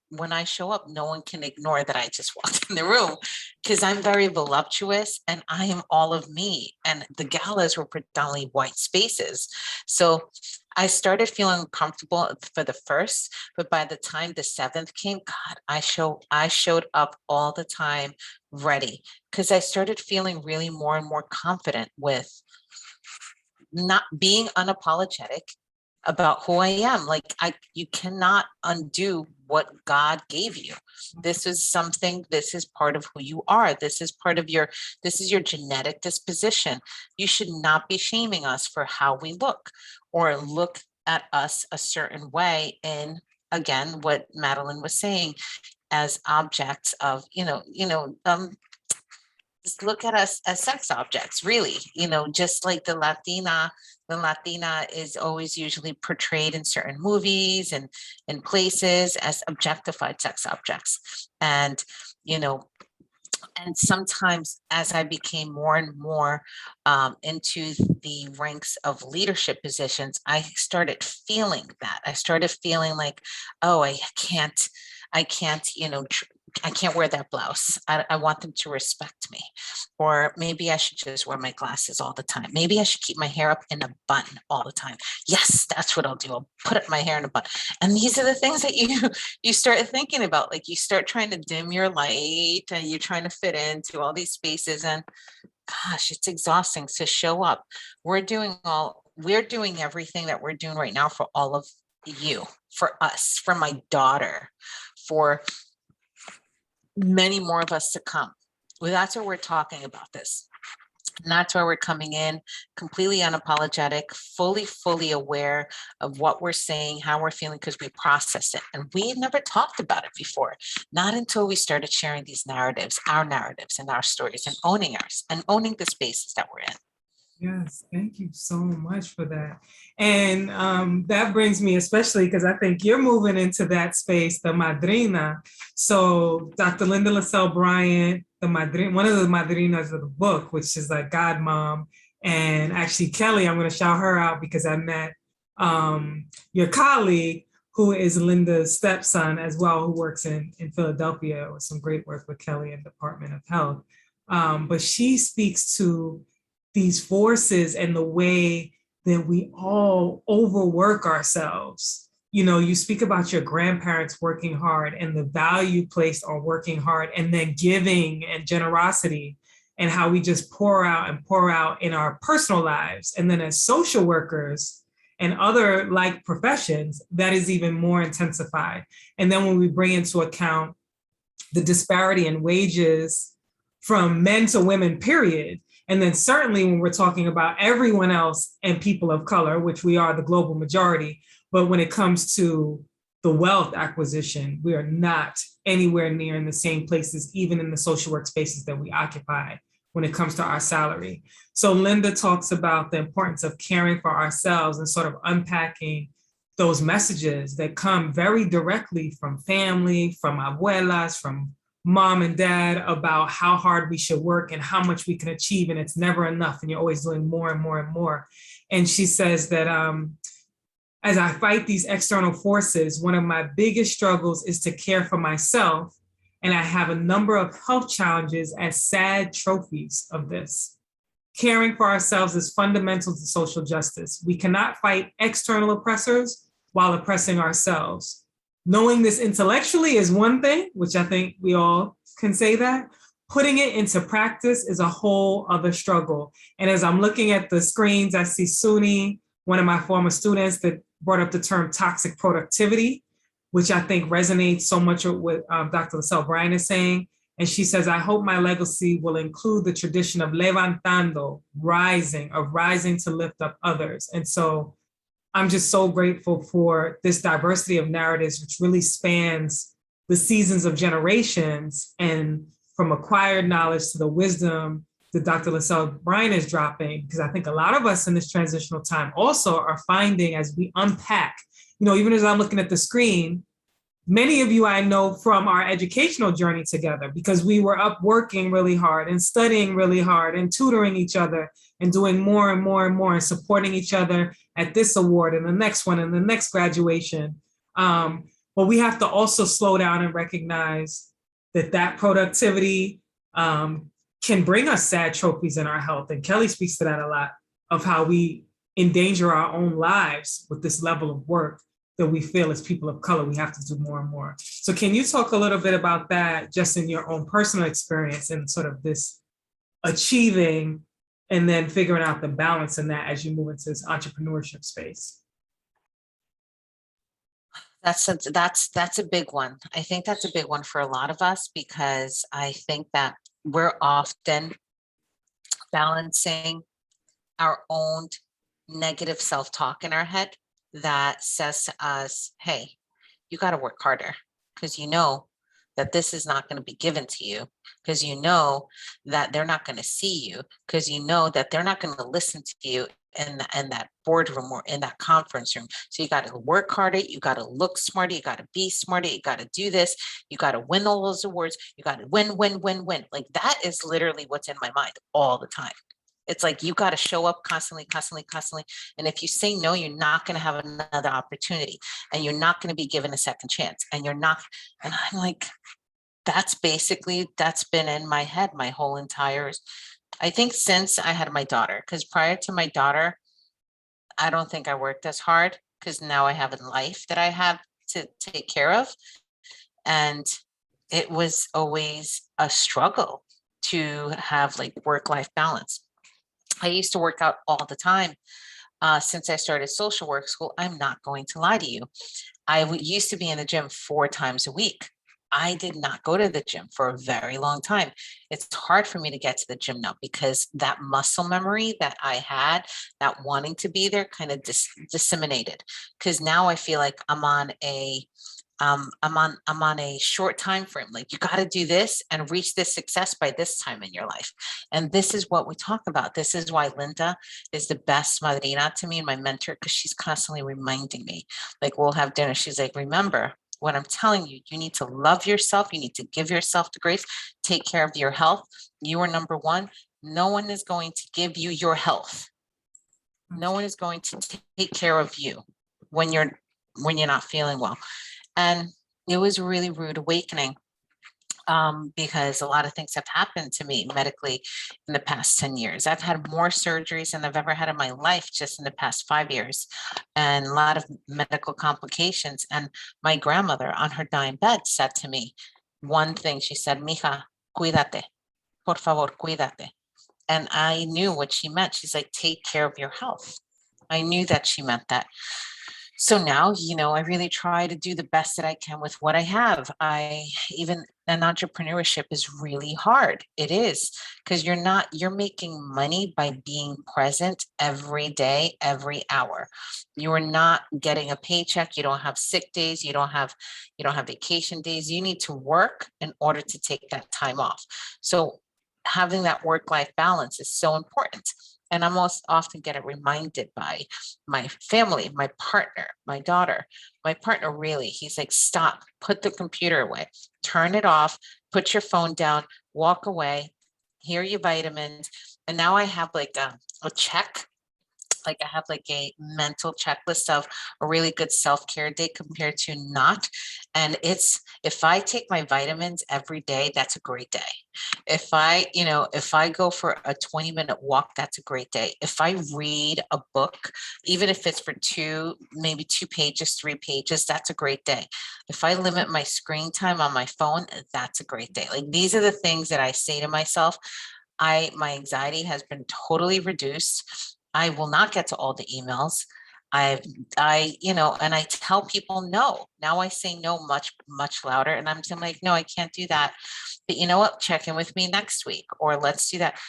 no one can ignore that I just walked in the room because I'm very voluptuous and I am all of me. And the galas were predominantly white spaces. So I started feeling uncomfortable for the first, but by the time the seventh came, God, I showed up all the time ready because I started feeling really more and more confident with not being unapologetic about who I am. Like you cannot undo what God gave you. This is part of who you are. This is your genetic disposition. You should not be shaming us for how we look or look at us a certain way. And again, what Madeline was saying, as objects of, just look at us as sex objects, really, just like the Latina is always usually portrayed in certain movies and in places as objectified sex objects. And, and sometimes as I became more and more into the ranks of leadership positions, I started feeling that. I started feeling like, oh, I can't, I can't wear that blouse. I want them to respect me. Or maybe I should just wear my glasses all the time. Maybe I should keep my hair up in a bun all the time. Yes, that's what I'll do. I'll put up my hair in a bun. And these are the things that you start thinking about. Like you start trying to dim your light and you're trying to fit into all these spaces. And gosh, it's exhausting to show up. We're doing everything that we're doing right now for all of you, for us, for my daughter, for many more of us to come. Well, that's why we're talking about this. And that's why we're coming in completely unapologetic, fully aware of what we're saying, how we're feeling, because we process it. And we never talked about it before, not until we started sharing these narratives, our narratives and our stories, and owning the spaces that we're in. Yes, thank you so much for that. And that brings me, especially because I think you're moving into that space, the madrina. So Dr. Linda LaSalle Bryant, one of the madrinas of the book, which is like godmom. And actually Kelly, I'm going to shout her out because I met your colleague who is Linda's stepson as well, who works in Philadelphia with some great work with Kelly and Department of Health. But she speaks to these forces and the way that we all overwork ourselves. You speak about your grandparents working hard and the value placed on working hard and then giving and generosity and how we just pour out in our personal lives. And then as social workers and other like professions, that is even more intensified. And then when we bring into account the disparity in wages from men to women, period. And then certainly when we're talking about everyone else and people of color, which we are the global majority, but when it comes to the wealth acquisition, we are not anywhere near in the same places, even in the social work spaces that we occupy when it comes to our salary. So Linda talks about the importance of caring for ourselves and sort of unpacking those messages that come very directly from family, from abuelas, from mom and dad, about how hard we should work and how much we can achieve, and it's never enough, and you're always doing more and more and more. And she says that as I fight these external forces, one of my biggest struggles is to care for myself, and I have a number of health challenges as sad trophies of this. Caring for ourselves is fundamental to social justice. We cannot fight external oppressors while oppressing ourselves. Knowing this intellectually is one thing, which I think we all can say that. Putting it into practice is a whole other struggle. And as I'm looking at the screens, I see Suni, one of my former students, that brought up the term toxic productivity. which I think resonates so much with what Dr. LaSalle Bryan is saying. And she says, I hope my legacy will include the tradition of levantando, rising, of rising to lift up others. And so I'm just so grateful for this diversity of narratives, which really spans the seasons of generations, and from acquired knowledge to the wisdom that Dr. LaSalle Bryan is dropping, because I think a lot of us in this transitional time also are finding, as we unpack, even as I'm looking at the screen, many of you I know from our educational journey together, because we were up working really hard and studying really hard and tutoring each other and doing more and more and more and supporting each other at this award and the next one and the next graduation. But we have to also slow down and recognize that productivity can bring us sad trophies in our health. And Kelly speaks to that a lot, of how we endanger our own lives with this level of work that we feel as people of color we have to do more and more. So can you talk a little bit about that, just in your own personal experience and sort of this achieving and then figuring out the balance in that as you move into this entrepreneurship space? That's a big one. I think that's a big one for a lot of us, because I think that we're often balancing our own negative self-talk in our head that says to us, hey, you got to work harder, because you know that this is not going to be given to you, because you know that they're not going to see you, because you know that they're not going to listen to you in that boardroom or in that conference room. So you got to work harder, you got to look smarter, you got to be smarter, you got to do this, you got to win all those awards, you got to win. Like, that is literally what's in my mind all the time. It's like, you got to show up constantly. And if you say no, you're not going to have another opportunity, and you're not going to be given a second chance. And I'm like, that's been in my head my whole entire, I think, since I had my daughter, because prior to my daughter, I don't think I worked as hard, because now I have a life that I have to take care of. And it was always a struggle to have like work-life balance. I used to work out all the time. Since I started social work school, I'm not going to lie to you, I used to be in the gym 4 times a week. I did not go to the gym for a very long time. It's hard for me to get to the gym now, because that muscle memory that I had, that wanting to be there, kind of disseminated. Because now I feel like I'm on a short time frame. Like, you got to do this and reach this success by this time in your life. And this is what we talk about. This is why Linda is the best madrina to me and my mentor, because she's constantly reminding me. Like, we'll have dinner, she's like, remember what I'm telling you, you need to love yourself. You need to give yourself the grace, take care of your health. You are number one. No one is going to give you your health. No one is going to take care of you when you're not feeling well. And it was a really rude awakening, because a lot of things have happened to me medically in the past 10 years. I've had more surgeries than I've ever had in my life just in the past 5 years, and a lot of medical complications. And my grandmother on her dying bed said to me one thing. She said, mija, cuídate, por favor, cuídate. And I knew what she meant. She's like, take care of your health. I knew that she meant that. So now, I really try to do the best that I can with what I have. And entrepreneurship is really hard. It is, because you're making money by being present every day, every hour. You are not getting a paycheck. You don't have sick days. You don't have vacation days. You need to work in order to take that time off. So having that work-life balance is so important. And I most often get it reminded by my family, my partner, my daughter. My partner, really, he's like, stop, put the computer away, turn it off, put your phone down, walk away, here are your vitamins. And now I have like a check. Like, I have like a mental checklist of a really good self-care day compared to not. And if I take my vitamins every day, that's a great day. If I go for a 20-minute walk, that's a great day. If I read a book, even if it's for maybe 2 pages, 3 pages, that's a great day. If I limit my screen time on my phone, that's a great day. Like, these are the things that I say to myself. My anxiety has been totally reduced. I will not get to all the emails. And I tell people no. Now I say no much, much louder. And I'm like, no, I can't do that. But you know what? Check in with me next week, or let's do that.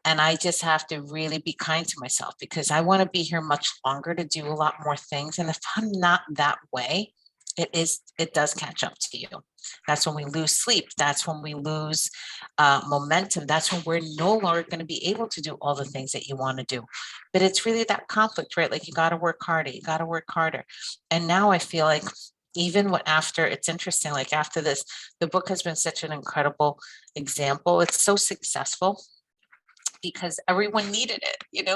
And I just have to really be kind to myself, because I want to be here much longer to do a lot more things. And if I'm not that way, it does catch up to you. That's when we lose sleep. That's when we lose momentum. That's when we're no longer going to be able to do all the things that you want to do. But it's really that conflict, right? Like, you got to work harder. You got to work harder. And now I feel like, even after, it's interesting, like after this, the book has been such an incredible example. It's so successful because everyone needed it,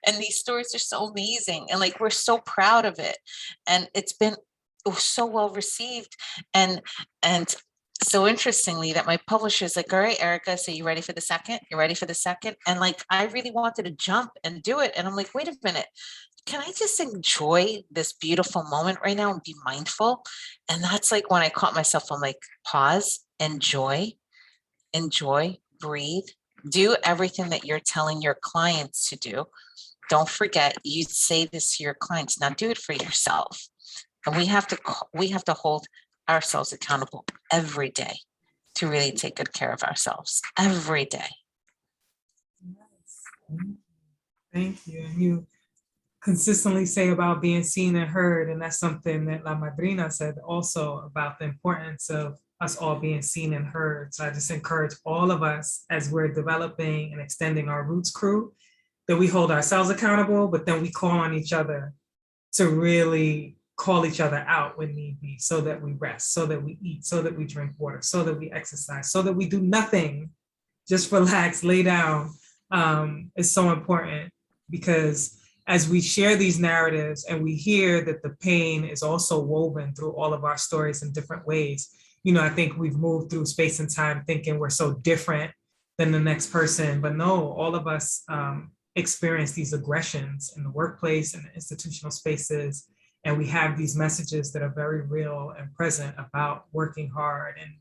and these stories are so amazing, and like, we're so proud of it. And it's been so well received. And so interestingly, that my publisher is like, all right, Erica, so you ready for the second? You're ready for the second? And like, I really wanted to jump and do it. And I'm like, wait a minute, can I just enjoy this beautiful moment right now and be mindful? And that's like when I caught myself, I'm like, pause, enjoy, breathe, do everything that you're telling your clients to do. Don't forget, you say this to your clients, now do it for yourself. And we have to hold ourselves accountable every day to really take good care of ourselves every day. Yes. Thank you. And you consistently say about being seen and heard, and that's something that La Madrina said also, about the importance of us all being seen and heard. So I just encourage all of us, as we're developing and extending our Roots crew, that we hold ourselves accountable, but then we call on each other to really call each other out when need be, so that we rest, so that we eat, so that we drink water, so that we exercise, so that we do nothing, just relax, lay down, is so important. Because as we share these narratives and we hear that the pain is also woven through all of our stories in different ways, I think we've moved through space and time thinking we're so different than the next person, but no, all of us experience these aggressions in the workplace and the institutional spaces. And we have these messages that are very real and present about working hard and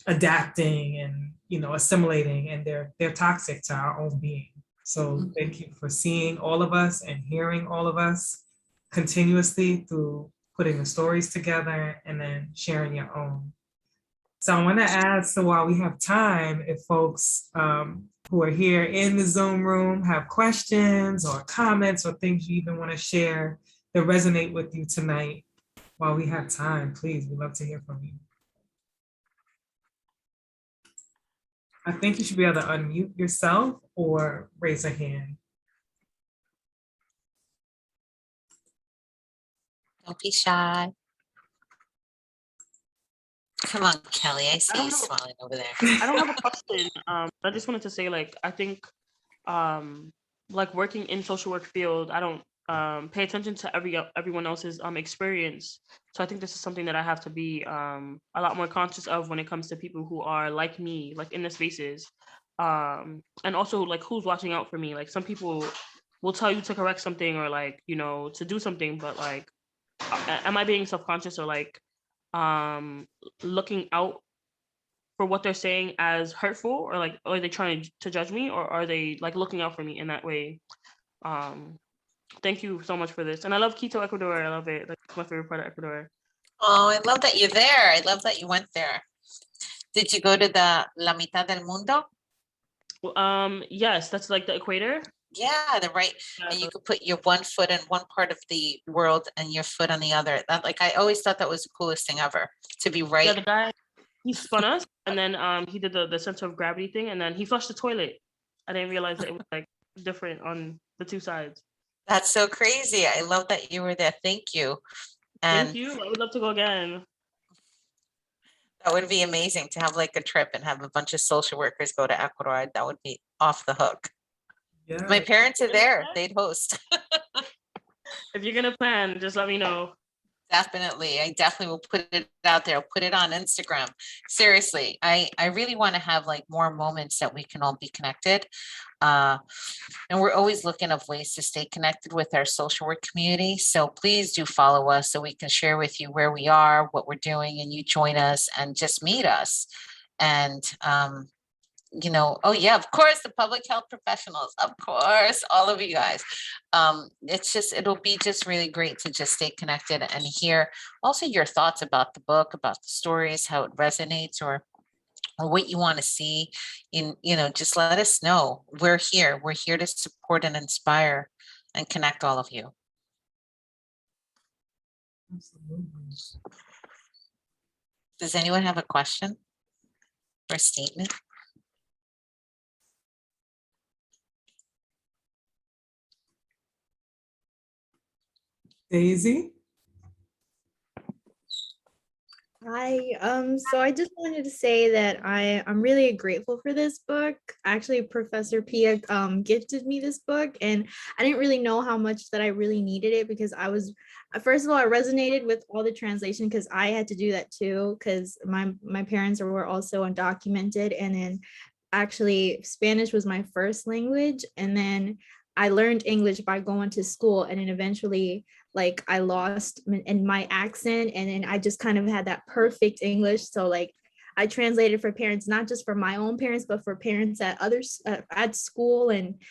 adapting and assimilating, and they're toxic to our own being. So thank you for seeing all of us and hearing all of us continuously through putting the stories together and then sharing your own. So I want to ask, so while we have time, if folks who are here in the Zoom room have questions or comments or things you even want to share that resonate with you tonight, while we have time, please, we'd love to hear from you. I think you should be able to unmute yourself or raise a hand. Don't be shy. Come on, Kelly. I see you smiling over there. I don't have a question. I just wanted to say, like, I think, like, working in social work field, I don't pay attention to everyone else's experience. So I think this is something that I have to be a lot more conscious of when it comes to people who are like me, like in the spaces, and also like who's watching out for me. Like, some people will tell you to correct something or like, to do something, but like, am I being self-conscious or like looking out for what they're saying as hurtful, or like, are they trying to judge me, or are they like looking out for me in that way? Thank you so much for this. And I love Quito, Ecuador. I love it. That's my favorite part of Ecuador. Oh, I love that you're there. I love that you went there. Did you go to the La Mitad del Mundo? Yes, that's like the equator. Yeah, right. And you could put your one foot in one part of the world and your foot on the other. That, like, I always thought that was the coolest thing ever, to be right. Yeah, the guy, he spun us, and then he did the center of gravity thing, and then he flushed the toilet. I didn't realize that it was like different on the two sides. That's so crazy. I love that you were there. Thank you. And thank you. I would love to go again. That would be amazing to have like a trip and have a bunch of social workers go to Ecuador. That would be off the hook. Yeah. My parents are there. They'd host. If you're gonna plan, just let me know. Definitely. I definitely will put it out there. I'll put it on Instagram. Seriously, I really want to have like more moments that we can all be connected. And we're always looking of ways to stay connected with our social work community. So please do follow us so we can share with you where we are, what we're doing, and you join us and just meet us. And oh yeah, of course, the public health professionals, of course, all of you guys. It'll be just really great to just stay connected and hear also your thoughts about the book, about the stories, how it resonates, or what you want to see in, just let us know. We're here to support and inspire and connect all of you. Absolutely. Does anyone have a question or a statement? Daisy? Hi, so I just wanted to say that I'm really grateful for this book. Actually, Professor Pia gifted me this book, and I didn't really know how much that I really needed it, because first of all, I resonated with all the translation because I had to do that too, because my parents were also undocumented, and then actually Spanish was my first language, and then I learned English by going to school, and then eventually like I lost in my accent, and then I just kind of had that perfect English. So like I translated for parents, not just for my own parents, but for parents at others at school. And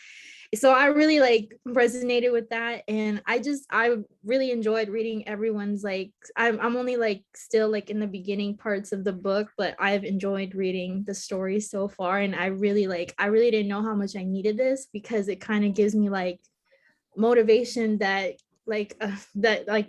so I really like resonated with that. And I really enjoyed reading everyone's, like, I'm only like still like in the beginning parts of the book, but I've enjoyed reading the story so far. And I really didn't know how much I needed this, because it kind of gives me like motivation that like I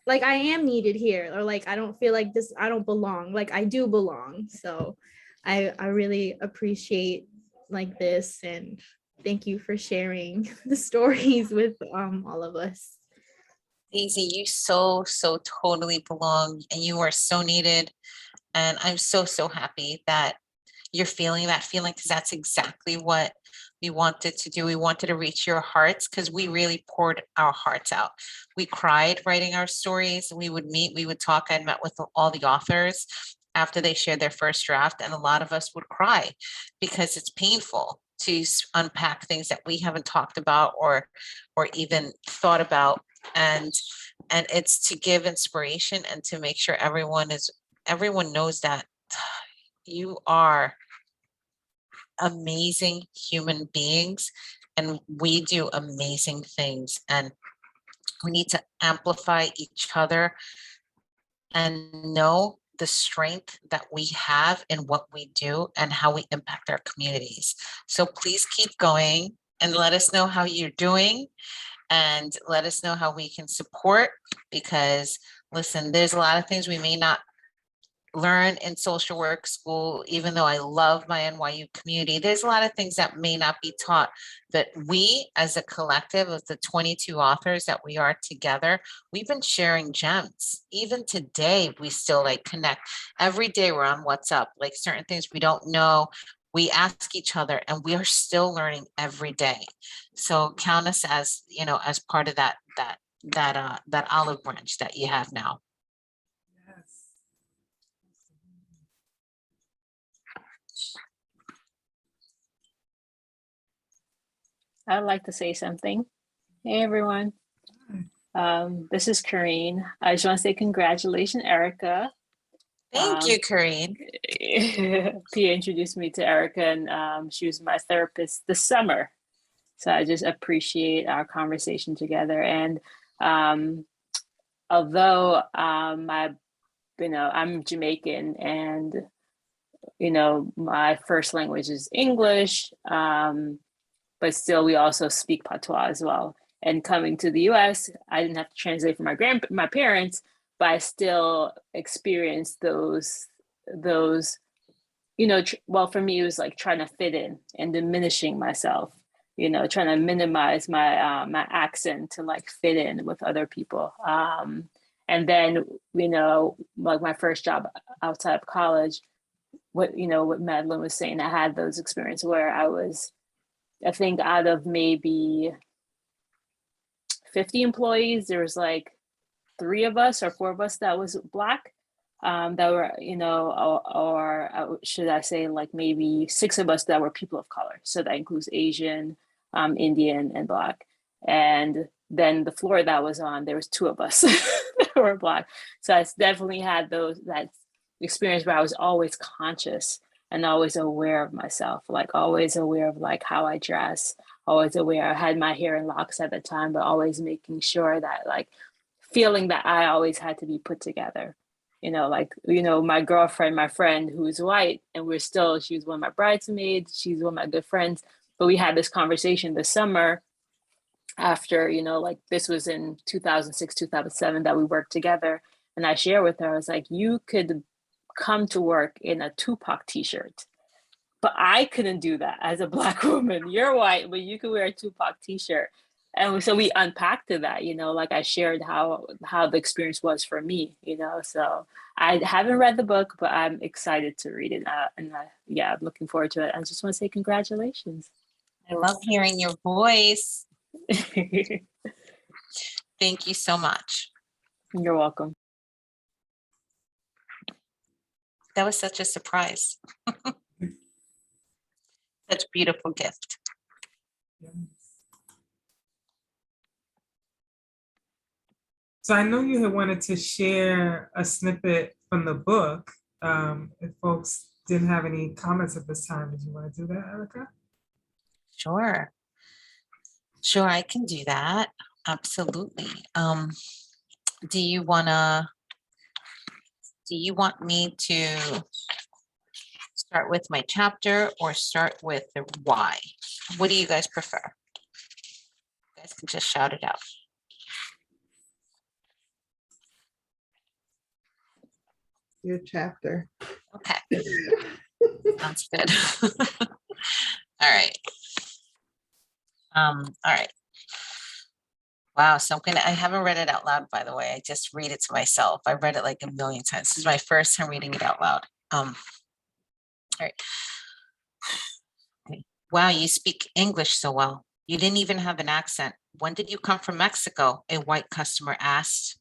am needed here, or like I don't feel like this, I don't belong, like I do belong. So I really appreciate like this, and thank you for sharing the stories with all of us. Daisy, you so totally belong, and you are so needed. And I'm so happy that you're feeling that feeling, because that's exactly what we wanted to do. We wanted to reach your hearts, because we really poured our hearts out. We cried writing our stories. We would meet, we would talk. I met with all the authors after they shared their first draft, and a lot of us would cry because it's painful to unpack things that we haven't talked about or even thought about. And it's to give inspiration and to make sure everyone knows that you are amazing human beings, and we do amazing things, and we need to amplify each other and know the strength that we have in what we do and how we impact our communities. So please keep going and let us know how you're doing, and let us know how we can support, because listen, there's a lot of things we may not learn in social work school. Even though I love my NYU community, there's a lot of things that may not be taught, that we as a collective of the 22 authors that we are together, we've been sharing gems. Even today, we still like connect. Every day we're on WhatsApp, like certain things we don't know, we ask each other, and we are still learning every day. So count us as, as part of that olive branch that you have now. Yes. I'd like to say something. Hey, everyone. This is Karine. I just want to say congratulations, Erica. Thank you, Karine. Pia introduced me to Erica, and she was my therapist this summer. So I just appreciate our conversation together. And although I'm Jamaican, and my first language is English, but still we also speak patois as well. And coming to the US, I didn't have to translate for my parents, but I still experienced those, well, for me, it was like trying to fit in and diminishing myself, trying to minimize my my accent to like fit in with other people. And then, like my first job outside of college, what Madeline was saying, I had those experiences where I think out of maybe 50 employees, there was like 3 of us or 4 of us that was Black, that were, or should I say like maybe 6 of us that were people of color. So that includes Asian, Indian, and Black. And then the floor that was on, there was 2 of us that were Black. So I definitely had experience where I was always conscious and always aware of myself, like always aware of like how I dress, always aware. I had my hair in locks at the time, but always making sure that like feeling that I always had to be put together. Like, my girlfriend, my friend who's white, and she was one of my bridesmaids, she's one of my good friends. But we had this conversation this summer after, like this was in 2006, 2007 that we worked together. And I share with her, I was like, you could come to work in a Tupac t-shirt, but I couldn't do that as a Black woman. You're white, but you could wear a Tupac t-shirt. And so we unpacked to that, like I shared how the experience was for me, so I haven't read the book, but I'm excited to read it. Yeah, I'm looking forward to it. I just want to say congratulations. I love hearing your voice. Thank you so much. You're welcome. That was such a surprise. Such a beautiful gift. So I know you had wanted to share a snippet from the book. If folks didn't have any comments at this time, did you want to do that, Erica? Sure, I can do that. Absolutely. Do you want me to start with my chapter or start with the why? What do you guys prefer? You guys can just shout it out. Your chapter. Okay. Sounds good. All right. All right. Wow. So I haven't read it out loud, by the way. I just read it to myself. I've read it like a million times. This is my first time reading it out loud. All right. Okay. Wow, you speak English so well. You didn't even have an accent. When did you come from Mexico? A white customer asked.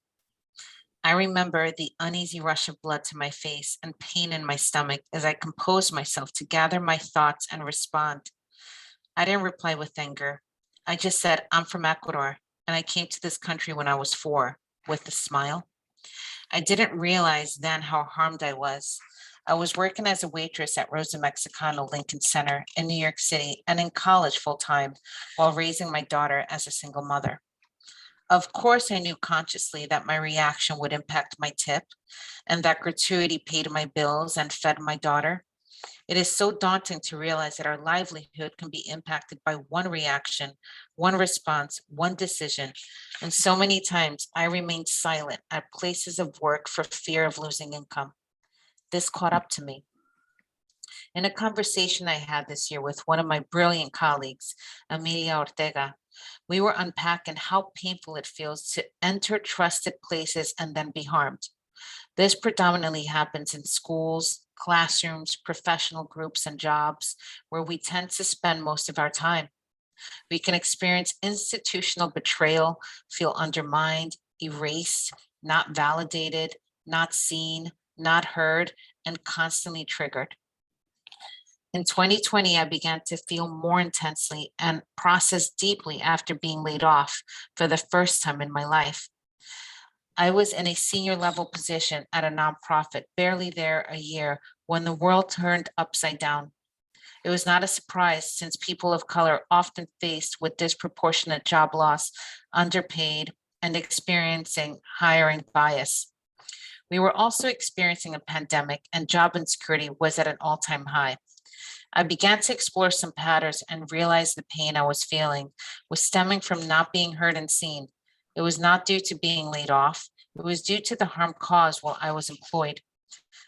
I remember the uneasy rush of blood to my face and pain in my stomach as I composed myself to gather my thoughts and respond. I didn't reply with anger. I just said, I'm from Ecuador, and I came to this country when I was 4, with a smile. I didn't realize then how harmed I was. I was working as a waitress at Rosa Mexicano Lincoln Center in New York City and in college full-time while raising my daughter as a single mother. Of course, I knew consciously that my reaction would impact my tip and that gratuity paid my bills and fed my daughter. It is so daunting to realize that our livelihood can be impacted by one reaction, one response, one decision. And so many times I remained silent at places of work for fear of losing income. This caught up to me. In a conversation I had this year with one of my brilliant colleagues, Amelia Ortega, we were unpacking how painful it feels to enter trusted places and then be harmed. This predominantly happens in schools, classrooms, professional groups, and jobs where we tend to spend most of our time. We can experience institutional betrayal, feel undermined, erased, not validated, not seen, not heard, and constantly triggered. In 2020, I began to feel more intensely and process deeply after being laid off for the first time in my life. I was in a senior level position at a nonprofit, barely there a year, when the world turned upside down. It was not a surprise since people of color often faced with disproportionate job loss, underpaid, and experiencing hiring bias. We were also experiencing a pandemic and job insecurity was at an all-time high. I began to explore some patterns and realized the pain I was feeling was stemming from not being heard and seen. It was not due to being laid off. It was due to the harm caused while I was employed.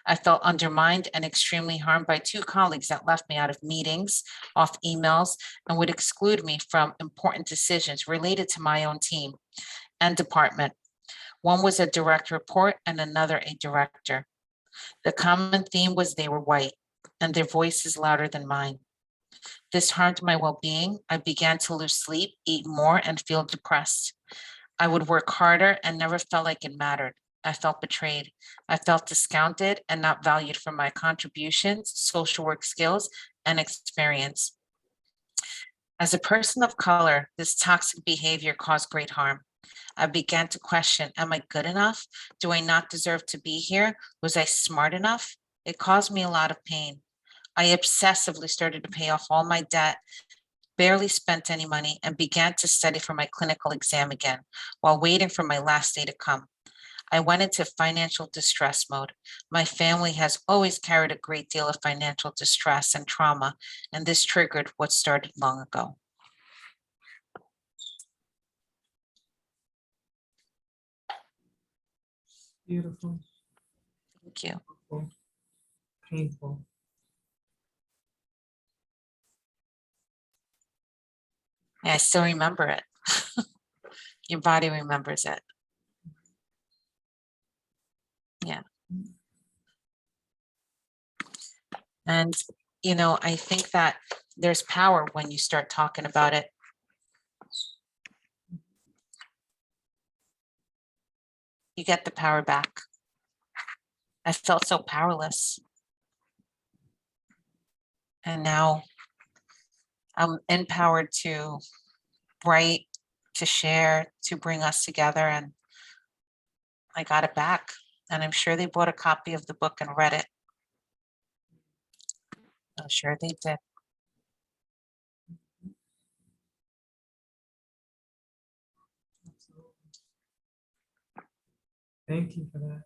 I felt undermined and extremely harmed by 2 colleagues that left me out of meetings, off emails, and would exclude me from important decisions related to my own team and department. One was a direct report and another a director. The common theme was they were white and their voices louder than mine. This harmed my well-being. I began to lose sleep, eat more, and feel depressed. I would work harder and never felt like it mattered. I felt betrayed. I felt discounted and not valued for my contributions, social work skills, and experience. As a person of color, this toxic behavior caused great harm. I began to question, am I good enough? Do I not deserve to be here? Was I smart enough? It caused me a lot of pain. I obsessively started to pay off all my debt, barely spent any money, and began to study for my clinical exam again while waiting for my last day to come. I went into financial distress mode. My family has always carried a great deal of financial distress and trauma, and this triggered what started long ago. Beautiful. Thank you. Painful. Painful. Yeah, I still remember it. Your body remembers it. Yeah. And, you know, I think that there's power when you start talking about it. You get the power back. I felt so powerless. And now I'm empowered to write, to share, to bring us together. And I got it back. And I'm sure they bought a copy of the book and read it. I'm sure they did. Thank you for that.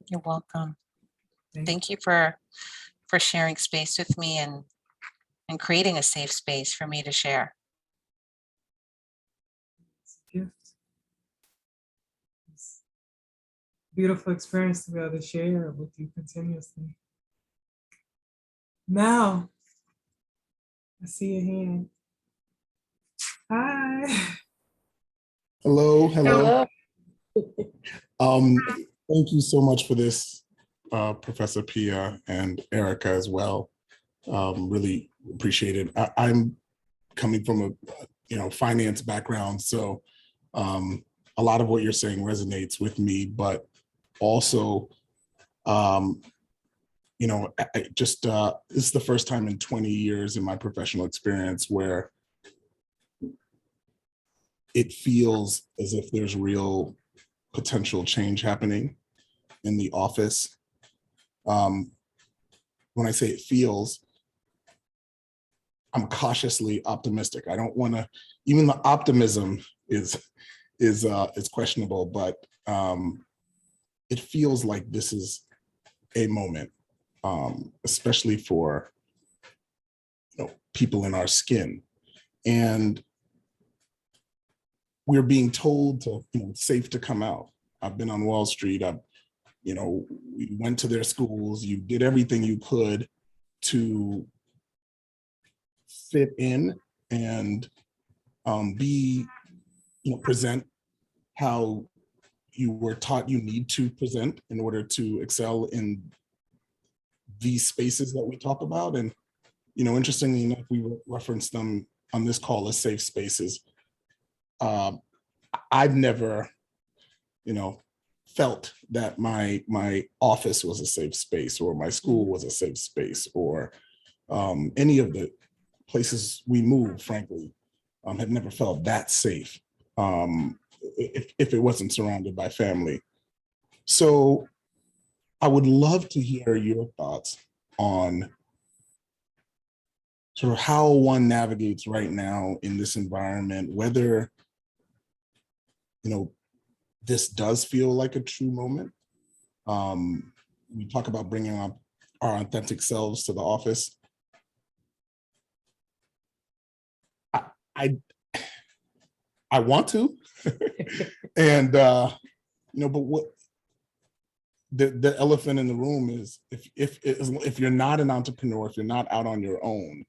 You're welcome. Thank Thank you for sharing space with me and creating a safe space for me to share. It's a gift. It's a beautiful experience to be able to share with you continuously. Now, I see your hand. Hi. Hello, hello. Hello. Thank you so much for this, Professor Pia and Erica as well. Really appreciate it. I'm coming from a finance background, so a lot of what you're saying resonates with me, but also, I just this is the first time in 20 years in my professional experience where it feels as if there's real potential change happening in the office. When I say it feels, I'm cautiously optimistic. I don't want to, even the optimism is questionable, but it feels like this is a moment, especially for people in our skin. And we're being told to, it's safe to come out. I've been on Wall Street. We went to their schools. You did everything you could to fit in and present how you were taught you need to present in order to excel in these spaces that we talk about. And, interestingly enough, we referenced them on this call as safe spaces. I've never, felt that my office was a safe space, or my school was a safe space, or any of the places we moved, frankly, had never felt that safe if it wasn't surrounded by family. So I would love to hear your thoughts on sort of how one navigates right now in this environment, whether this does feel like a true moment. We talk about bringing up our authentic selves to the office. I want to, and but what the elephant in the room is, if you're not an entrepreneur, if you're not out on your own,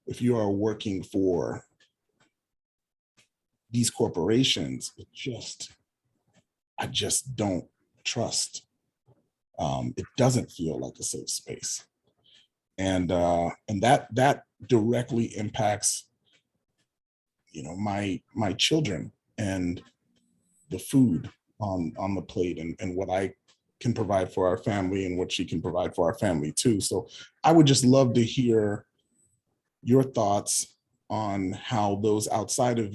if you are working for these corporations, I just don't trust. It doesn't feel like a safe space, and that directly impacts, my children and the food on the plate, and what I can provide for our family and what she can provide for our family too. So I would just love to hear your thoughts on how those outside of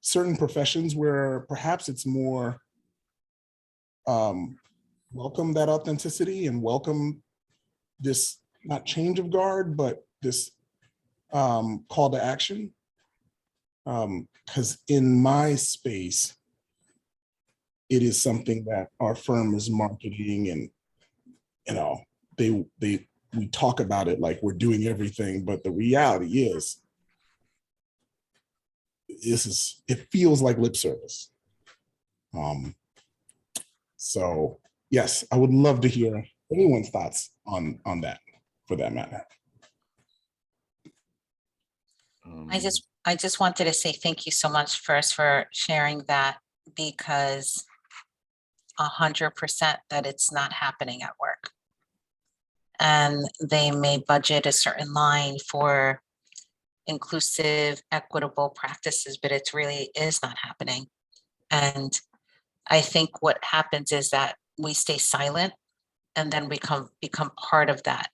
certain professions where perhaps it's more welcome that authenticity and welcome this, not change of guard, but this call to action. Because in my space, it is something that our firm is marketing, and we talk about it like we're doing everything, but the reality is it feels like lip service. So yes, I would love to hear anyone's thoughts on that, for that matter. I just wanted to say thank you so much first for sharing that, because 100% that it's not happening at work. And they may budget a certain line for inclusive, equitable practices, but it really is not happening. And I think what happens is that we stay silent, and then we become part of that.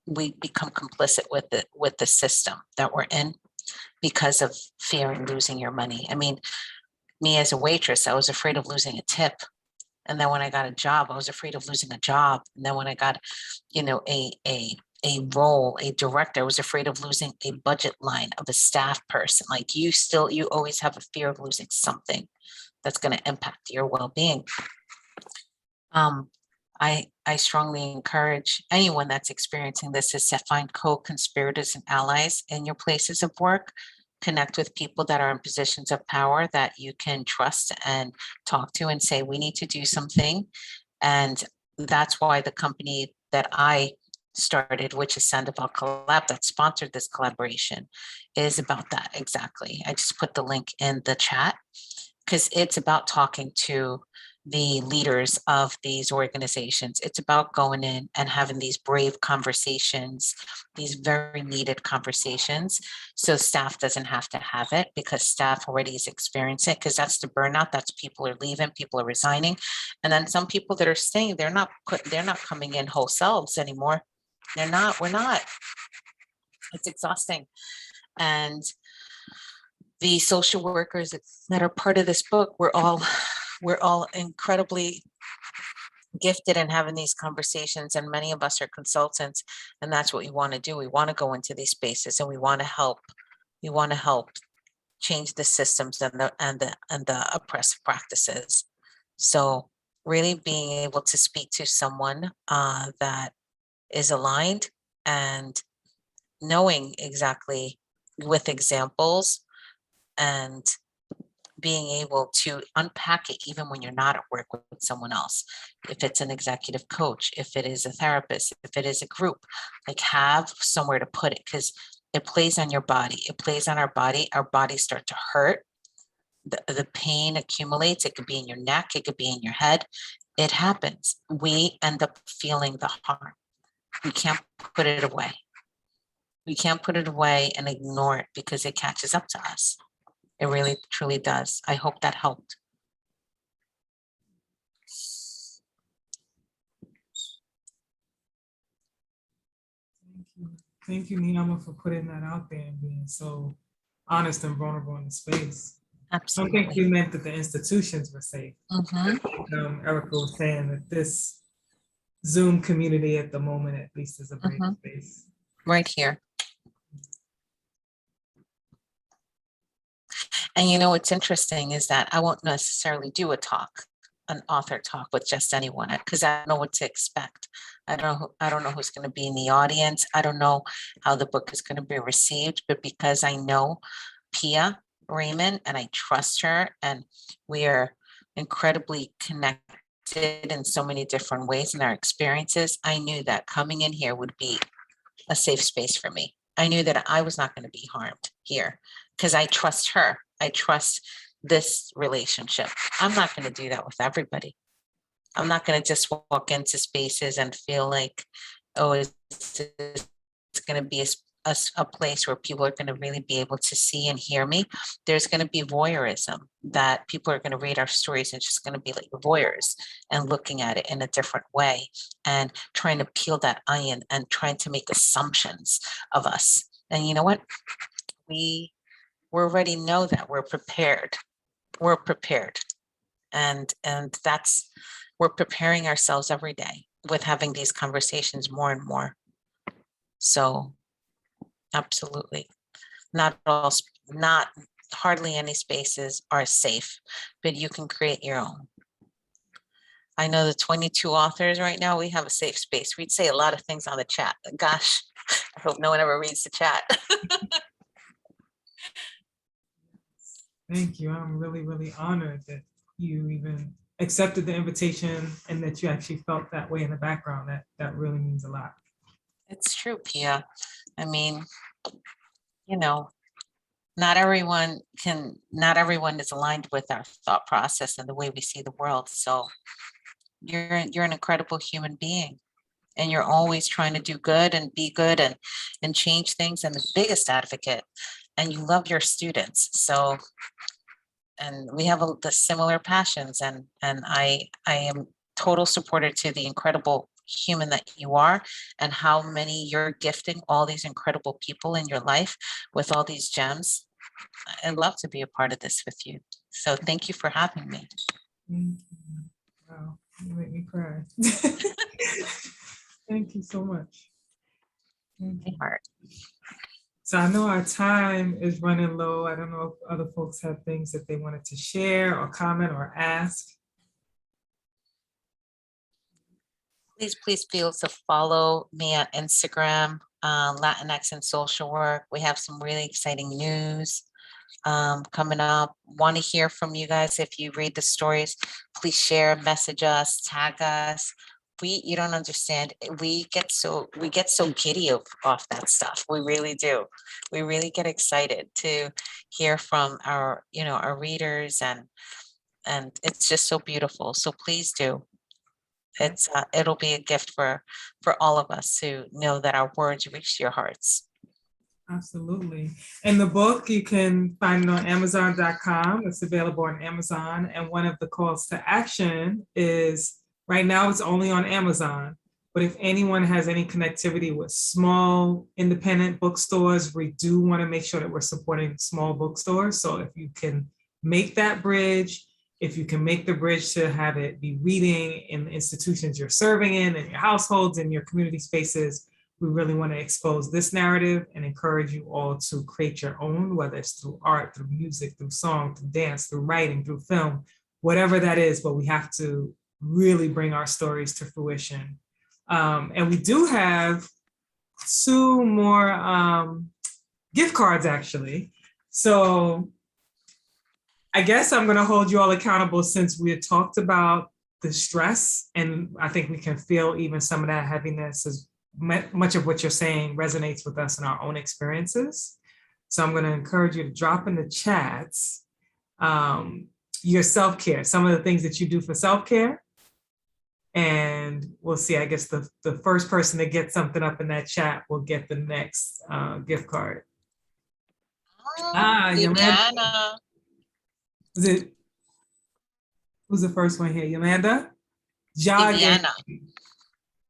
We become complicit with the system that we're in because of fearing losing your money. I mean, me as a waitress, I was afraid of losing a tip. And then when I got a job, I was afraid of losing a job. And then when I got, a role, a director, I was afraid of losing a budget line of a staff person. Like you always have a fear of losing something that's going to impact your well-being. I strongly encourage anyone that's experiencing this is to find co-conspirators and allies in your places of work. Connect with people that are in positions of power that you can trust and talk to and say, we need to do something. And that's why the company that I started, which is Sandoval Collab, that sponsored this collaboration, is about that exactly. I just put the link in the chat because it's about talking to the leaders of these organizations. It's about going in and having these brave conversations, these very needed conversations. So staff doesn't have to have it because staff already is experiencing it, because that's the burnout. That's people are leaving, people are resigning. And then some people that are staying, they're not coming in whole selves anymore. We're not. It's exhausting. And the social workers that are part of this book, we're all incredibly gifted in having these conversations, and many of us are consultants, and that's what we want to do. We want to go into these spaces, and we want to help change the systems and the oppressive practices. So really being able to speak to someone that is aligned and knowing exactly with examples and being able to unpack it even when you're not at work with someone else. If it's an executive coach, if it is a therapist, if it is a group, like have somewhere to put it, because it plays on your body. It plays on our body. Our bodies start to hurt. The pain accumulates. It could be in your neck. It could be in your head. It happens. We end up feeling the harm. We can't put it away. We can't put it away and ignore it because it catches up to us. It really, truly does. I hope that helped. Thank you, Niyama, for putting that out there and being so honest and vulnerable in the space. Absolutely. I don't think you meant that the institutions were safe. Mm-hmm. Erica was saying that this Zoom community at the moment, at least, is a brave space. Right here. And you know, what's interesting is that I won't necessarily do an author talk with just anyone, because I don't know what to expect. I don't know who's going to be in the audience. I don't know how the book is going to be received, but because I know Pia Raymond and I trust her, and we are incredibly connected in so many different ways in our experiences, I knew that coming in here would be a safe space for me. I knew that I was not going to be harmed here because I trust her. I trust this relationship. I'm not going to do that with everybody. I'm not going to just walk into spaces and feel like, oh, it's going to be a place where people are going to really be able to see and hear me. There's going to be voyeurism, that people are going to read our stories and just going to be like voyeurs and looking at it in a different way and trying to peel that onion and trying to make assumptions of us. And you know what? we already know that we're prepared. We're prepared. And that's, we're preparing ourselves every day with having these conversations more and more. So absolutely. Not hardly any spaces are safe, but you can create your own. I know the 22 authors right now, we have a safe space. We'd say a lot of things on the chat. Gosh, I hope no one ever reads the chat. Thank you. I'm really, really honored that you even accepted the invitation and that you actually felt that way in the background. That really means a lot. It's true, Pia. I mean, you know, not everyone is aligned with our thought process and the way we see the world. So you're an incredible human being, and you're always trying to do good and be good and change things, and the biggest advocate, and you love your students. So, and we have the similar passions, and I am total supporter to the incredible human that you are, and how many you're gifting all these incredible people in your life with all these gems. I'd love to be a part of this with you. So thank you for having me. Wow, you make me cry. Thank you so much. Thank you. So I know our time is running low. I don't know if other folks have things that they wanted to share or comment or ask. Please feel to follow me on Instagram, LatinX and Social Work. We have some really exciting news coming up. Want to hear from you guys. If you read the stories, please share, message us, tag us. You don't understand. We get so giddy off that stuff. We really do. We really get excited to hear from our readers, and it's just so beautiful. So please do. It'll be a gift for all of us to know that our words reach your hearts. Absolutely. And the book, you can find it on Amazon.com. It's available on Amazon. And one of the calls to action is, right now it's only on Amazon, but if anyone has any connectivity with small independent bookstores, we do want to make sure that we're supporting small bookstores. So if you can make that bridge, if you can make the bridge to have it be reading in the institutions you're serving in your households, in your community spaces, we really want to expose this narrative and encourage you all to create your own, whether it's through art, through music, through song, through dance, through writing, through film, whatever that is, but we have to really bring our stories to fruition. And we do have 2 more gift cards, actually. So I guess I'm going to hold you all accountable, since we had talked about the stress, and I think we can feel even some of that heaviness. Is much of what you're saying resonates with us in our own experiences. So I'm going to encourage you to drop in the chats your self-care, some of the things that you do for self-care. And we'll see, I guess the first person to get something up in that chat will get the next gift card. Viviana. Who's the first one here? Yolanda? Viviana.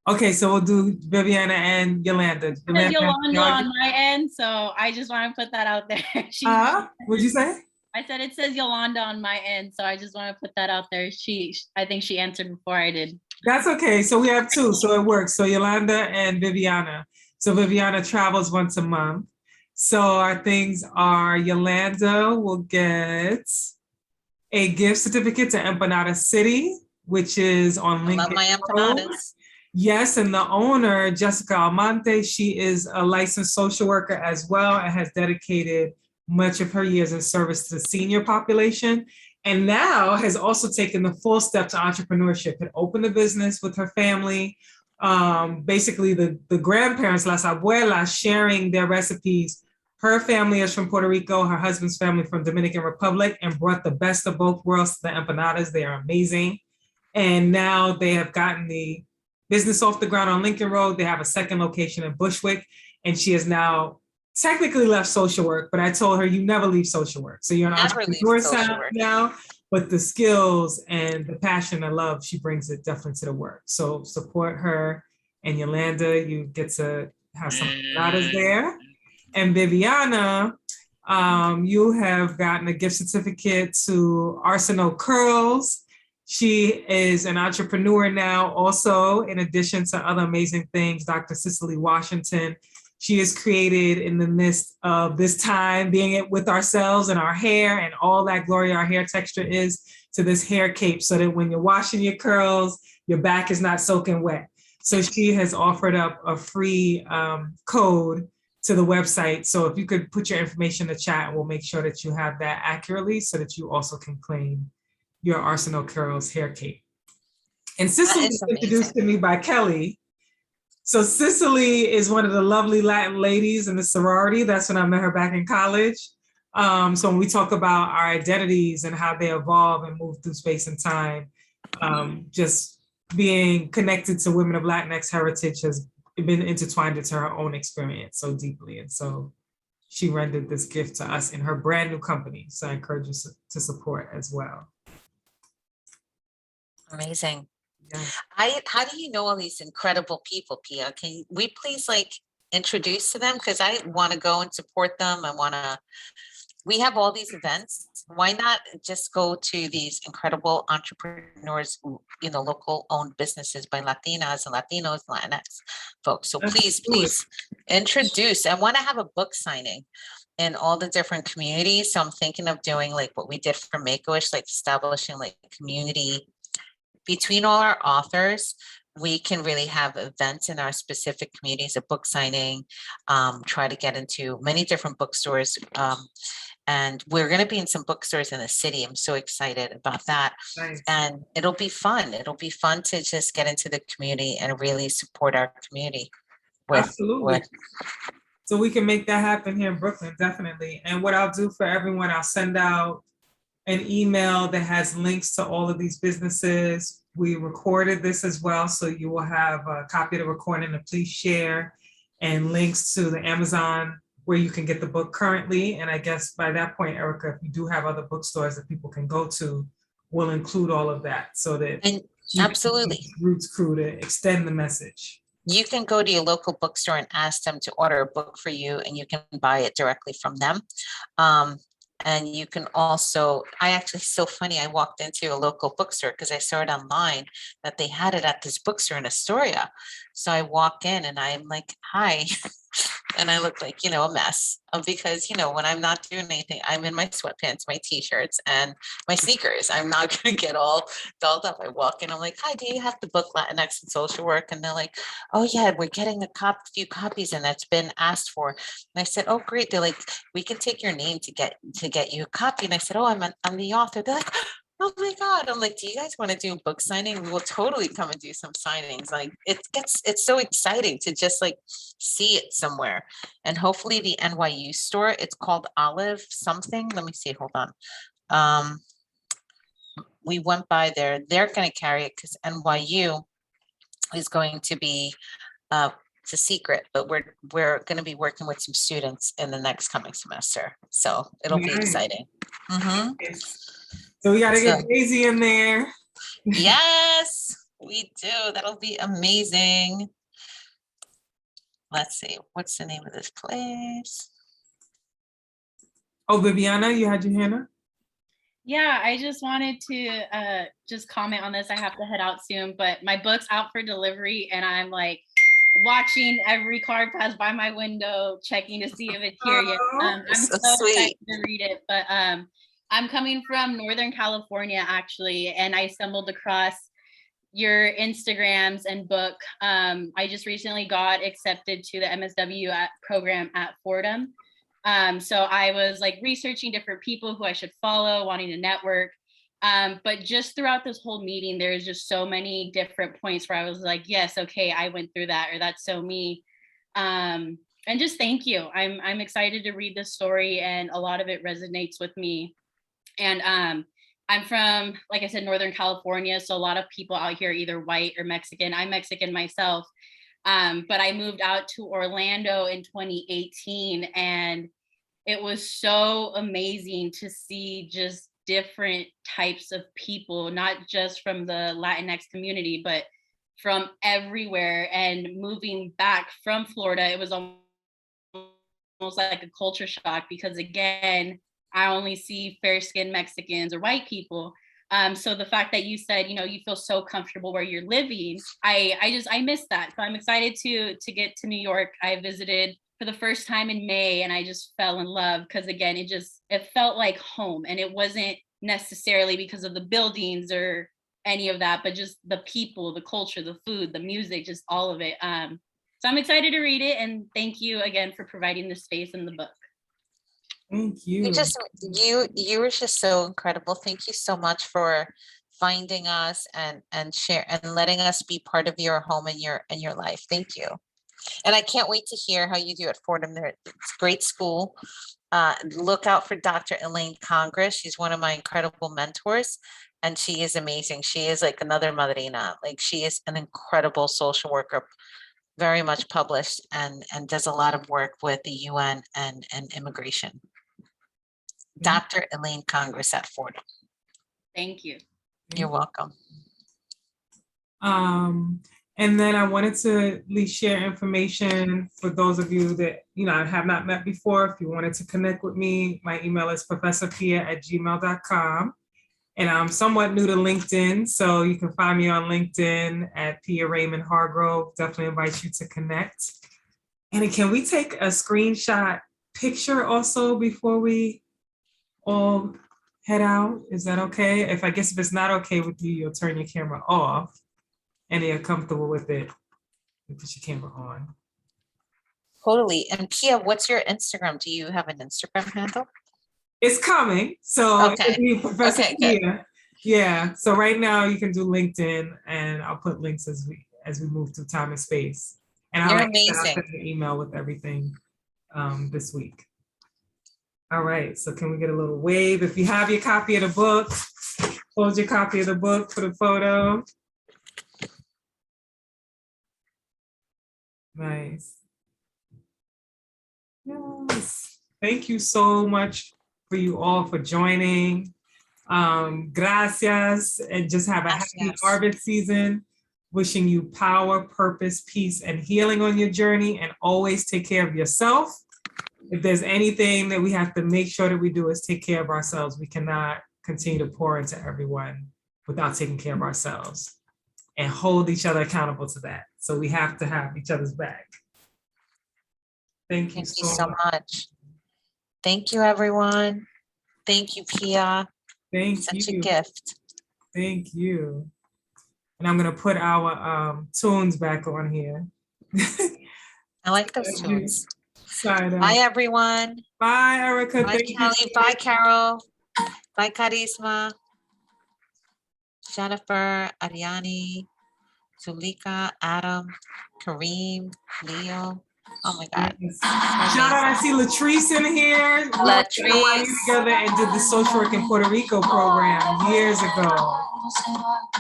Okay, so we'll do Viviana and Yolanda. It says Yolanda on my end, so I just want to put that out there. What'd you say? I said it says Yolanda on my end, so I just want to put that out there. I think she answered before I did. That's okay. So we have 2, so it works. So Yolanda and Viviana. So Viviana travels once a month. So our things are, Yolanda will get a gift certificate to Empanada City, which is on LinkedIn. I love my empanadas. Yes, and the owner, Jessica Almonte, she is a licensed social worker as well, and has dedicated much of her years in service to the senior population, and now has also taken the full step to entrepreneurship, had opened a business with her family, basically the grandparents, las abuelas, sharing their recipes. Her family is from Puerto Rico, her husband's family from Dominican Republic, and brought the best of both worlds to the empanadas. They are amazing. And now they have gotten the business off the ground on Lincoln Road. They have a second location in Bushwick, and she has now technically left social work, but I told her, you never leave social work. So you're an entrepreneur now, but the skills and the passion and love, she brings it definitely to the work. So support her. And Yolanda, you get to have some empanadas there. And Viviana, You have gotten a gift certificate to Arsenal Curls. She is an entrepreneur now, also, in addition to other amazing things, Dr. Cicely Washington. She is created in the midst of this time, being it with ourselves and our hair and all that glory our hair texture is, to this hair cape, so that when you're washing your curls, your back is not soaking wet. So she has offered up a free code to the website. So if you could put your information in the chat, we'll make sure that you have that accurately so that you also can claim your Arsenal Curls hair cape. And Cicely was introduced to me by Kelly. So Cicely is one of the lovely Latin ladies in the sorority. That's when I met her back in college. So when we talk about our identities and how they evolve and move through space and time, just being connected to women of Latinx heritage has been intertwined into her own experience so deeply. And so she rendered this gift to us in her brand new company. So I encourage you to support as well. Amazing. Yeah. How do you know all these incredible people, Pia? Can we please introduce to them? Because I want to go and support them. We have all these events. Why not just go to these incredible entrepreneurs, local owned businesses by Latinas and Latinos, Latinx folks. So please introduce. I want to have a book signing in all the different communities. So I'm thinking of doing what we did for Make-A-Wish, establishing community between all our authors. We can really have events in our specific communities, a book signing, try to get into many different bookstores. And we're going to be in some bookstores in the city. I'm so excited about that. Nice. And it'll be fun. It'll be fun to just get into the community and really support our community. Absolutely. So we can make that happen here in Brooklyn, definitely. And what I'll do for everyone, I'll send out an email that has links to all of these businesses. We recorded this as well, so you will have a copy of the recording to please share, and links to the Amazon where you can get the book currently. And I guess by that point, Erica, if you do have other bookstores that people can go to, we'll include all of that so that absolutely Roots Crew to extend the message. You can go to your local bookstore and ask them to order a book for you, and you can buy it directly from them. And you can also, so funny, I walked into a local bookstore because I saw it online that they had it at this bookstore in Astoria. So I walk in and I'm like, hi. And I look like, a mess because, when I'm not doing anything, I'm in my sweatpants, my t-shirts and my sneakers. I'm not going to get all dolled up. I walk in, I'm like, hi, do you have the book Latinx and Social Work? And they're like, oh yeah, we're getting a few copies and that's been asked for. And I said, oh great. They're like, we can take your name to get you a copy. And I said, oh, I'm the author. They're like, oh my God. I'm like, do you guys want to do a book signing? We will totally come and do some signings. It's so exciting to just see it somewhere. And hopefully the NYU store, it's called Olive something. Let me see, hold on. We went by there. They're going to carry it because NYU is going to be, it's a secret, but we're going to be working with some students in the next coming semester. So it'll be exciting. Mm-hmm. So we got to get Daisy in there. Yes, we do. That'll be amazing. Let's see. What's the name of this place? Oh, Viviana, you had your hand up? Yeah, I just wanted to just comment on this. I have to head out soon, but my book's out for delivery and I'm watching every car pass by my window, checking to see if it's here yet. I'm so excited to read it, but I'm coming from Northern California, actually, and I stumbled across your Instagrams and book. I just recently got accepted to the MSW program at Fordham. So I was researching different people who I should follow, wanting to network. But just throughout this whole meeting, there's just so many different points where I was like, yes, okay, I went through that, or that's so me. And just thank you. I'm excited to read this story, and a lot of it resonates with me. And I'm from, like I said, Northern California. So a lot of people out here are either white or Mexican. I'm Mexican myself. But I moved out to Orlando in 2018, and it was so amazing to see just different types of people, not just from the Latinx community, but from everywhere. And moving back from Florida, it was almost almost like a culture shock because again, I only see fair-skinned Mexicans or white people. So the fact that you said, you know, you feel so comfortable where you're living, I miss that. So I'm excited to get to New York. I visited for the first time in May and I just fell in love because again, it felt like home, and it wasn't necessarily because of the buildings or any of that, but just the people, the culture, the food, the music, just all of it. So I'm excited to read it, and thank you again for providing the space in the book. Thank you. You were just so incredible. Thank you so much for finding us and share and letting us be part of your home and your life. Thank you. And I can't wait to hear how you do at Fordham. It's a great school. Look out for Dr. Elaine Congress. She's one of my incredible mentors, and she is amazing. She is like another Madrina. Like, she is an incredible social worker, very much published, and does a lot of work with the UN and immigration. Dr. Elaine Congress at Fordham. Thank you. You're welcome. And then I wanted to at least share information for those of you that, you know, I have not met before. If you wanted to connect with me, my email is professorpia@gmail.com. And I'm somewhat new to LinkedIn, so you can find me on LinkedIn at Pia Raymond Hargrove. Definitely invite you to connect. And can we take a screenshot picture also before we all head out? Is that okay? If it's not okay with you, you'll turn your camera off. And you're comfortable with it, you put your camera on. Totally. And Pia, what's your Instagram? Do you have an Instagram handle? It's coming. So Okay. it'll be Professor Okay, Pia. Yeah. So right now you can do LinkedIn, and I'll put links as we move through time and space. And You're I'll amazing. send an email with everything this week. All right. So can we get a little wave? If you have your copy of the book, hold your copy of the book for the photo. Nice. Yes. Thank you so much for you all for joining. Gracias, and just have a happy harvest season. Wishing you power, purpose, peace, and healing on your journey, and always take care of yourself. If there's anything that we have to make sure that we do is take care of ourselves. We cannot continue to pour into everyone without taking care of ourselves, and hold each other accountable to that. So we have to have each other's back. Thank you so much. Thank you, everyone. Thank you, Pia. Thank you. Such a gift. Thank you. And I'm gonna put our tunes back on here. I like those tunes. Bye, everyone. Bye, Erica. Bye, Kelly. Bye, Carol. Bye, Carisma. Jennifer, Ariani, Zulika, Adam, Kareem, Leo. Oh my God. Yes. Shout out, I see Latrice in here. Latrice. Together and did the social work in Puerto Rico program years ago.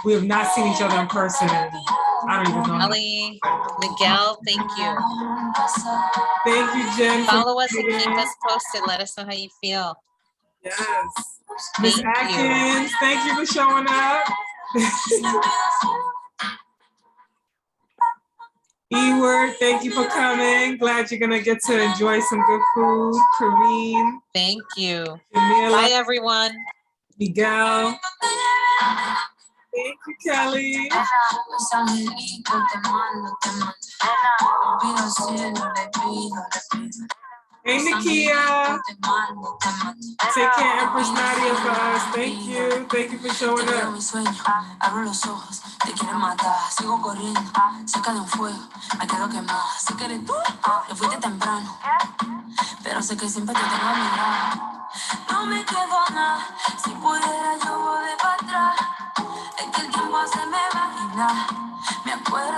We have not seen each other in person. I don't even know. Ellie, Miguel, thank you. Thank you, Jen. Follow us and keep us posted. Let us know how you feel. Yes. Miss Atkins, thank you for showing up. E-word, thank you for coming. Glad you're gonna get to enjoy some good food. Kareem. Thank you. Jamila, bye, everyone. Miguel. Thank you, Kelly. Hey, Nakia. Take care, Empress Nadia, for us. Thank you. Thank you for showing up. Abro los ojos, te quieren matar, sigo corriendo, cerca de un fuego, me quedo quemada. Sé que eres tú, te fuiste temprano, pero sé que siempre te tengo a mi lado. No me quedo nada, si pudiera yo volver para atrás, es que el tiempo se me va a girar. Me acuerdo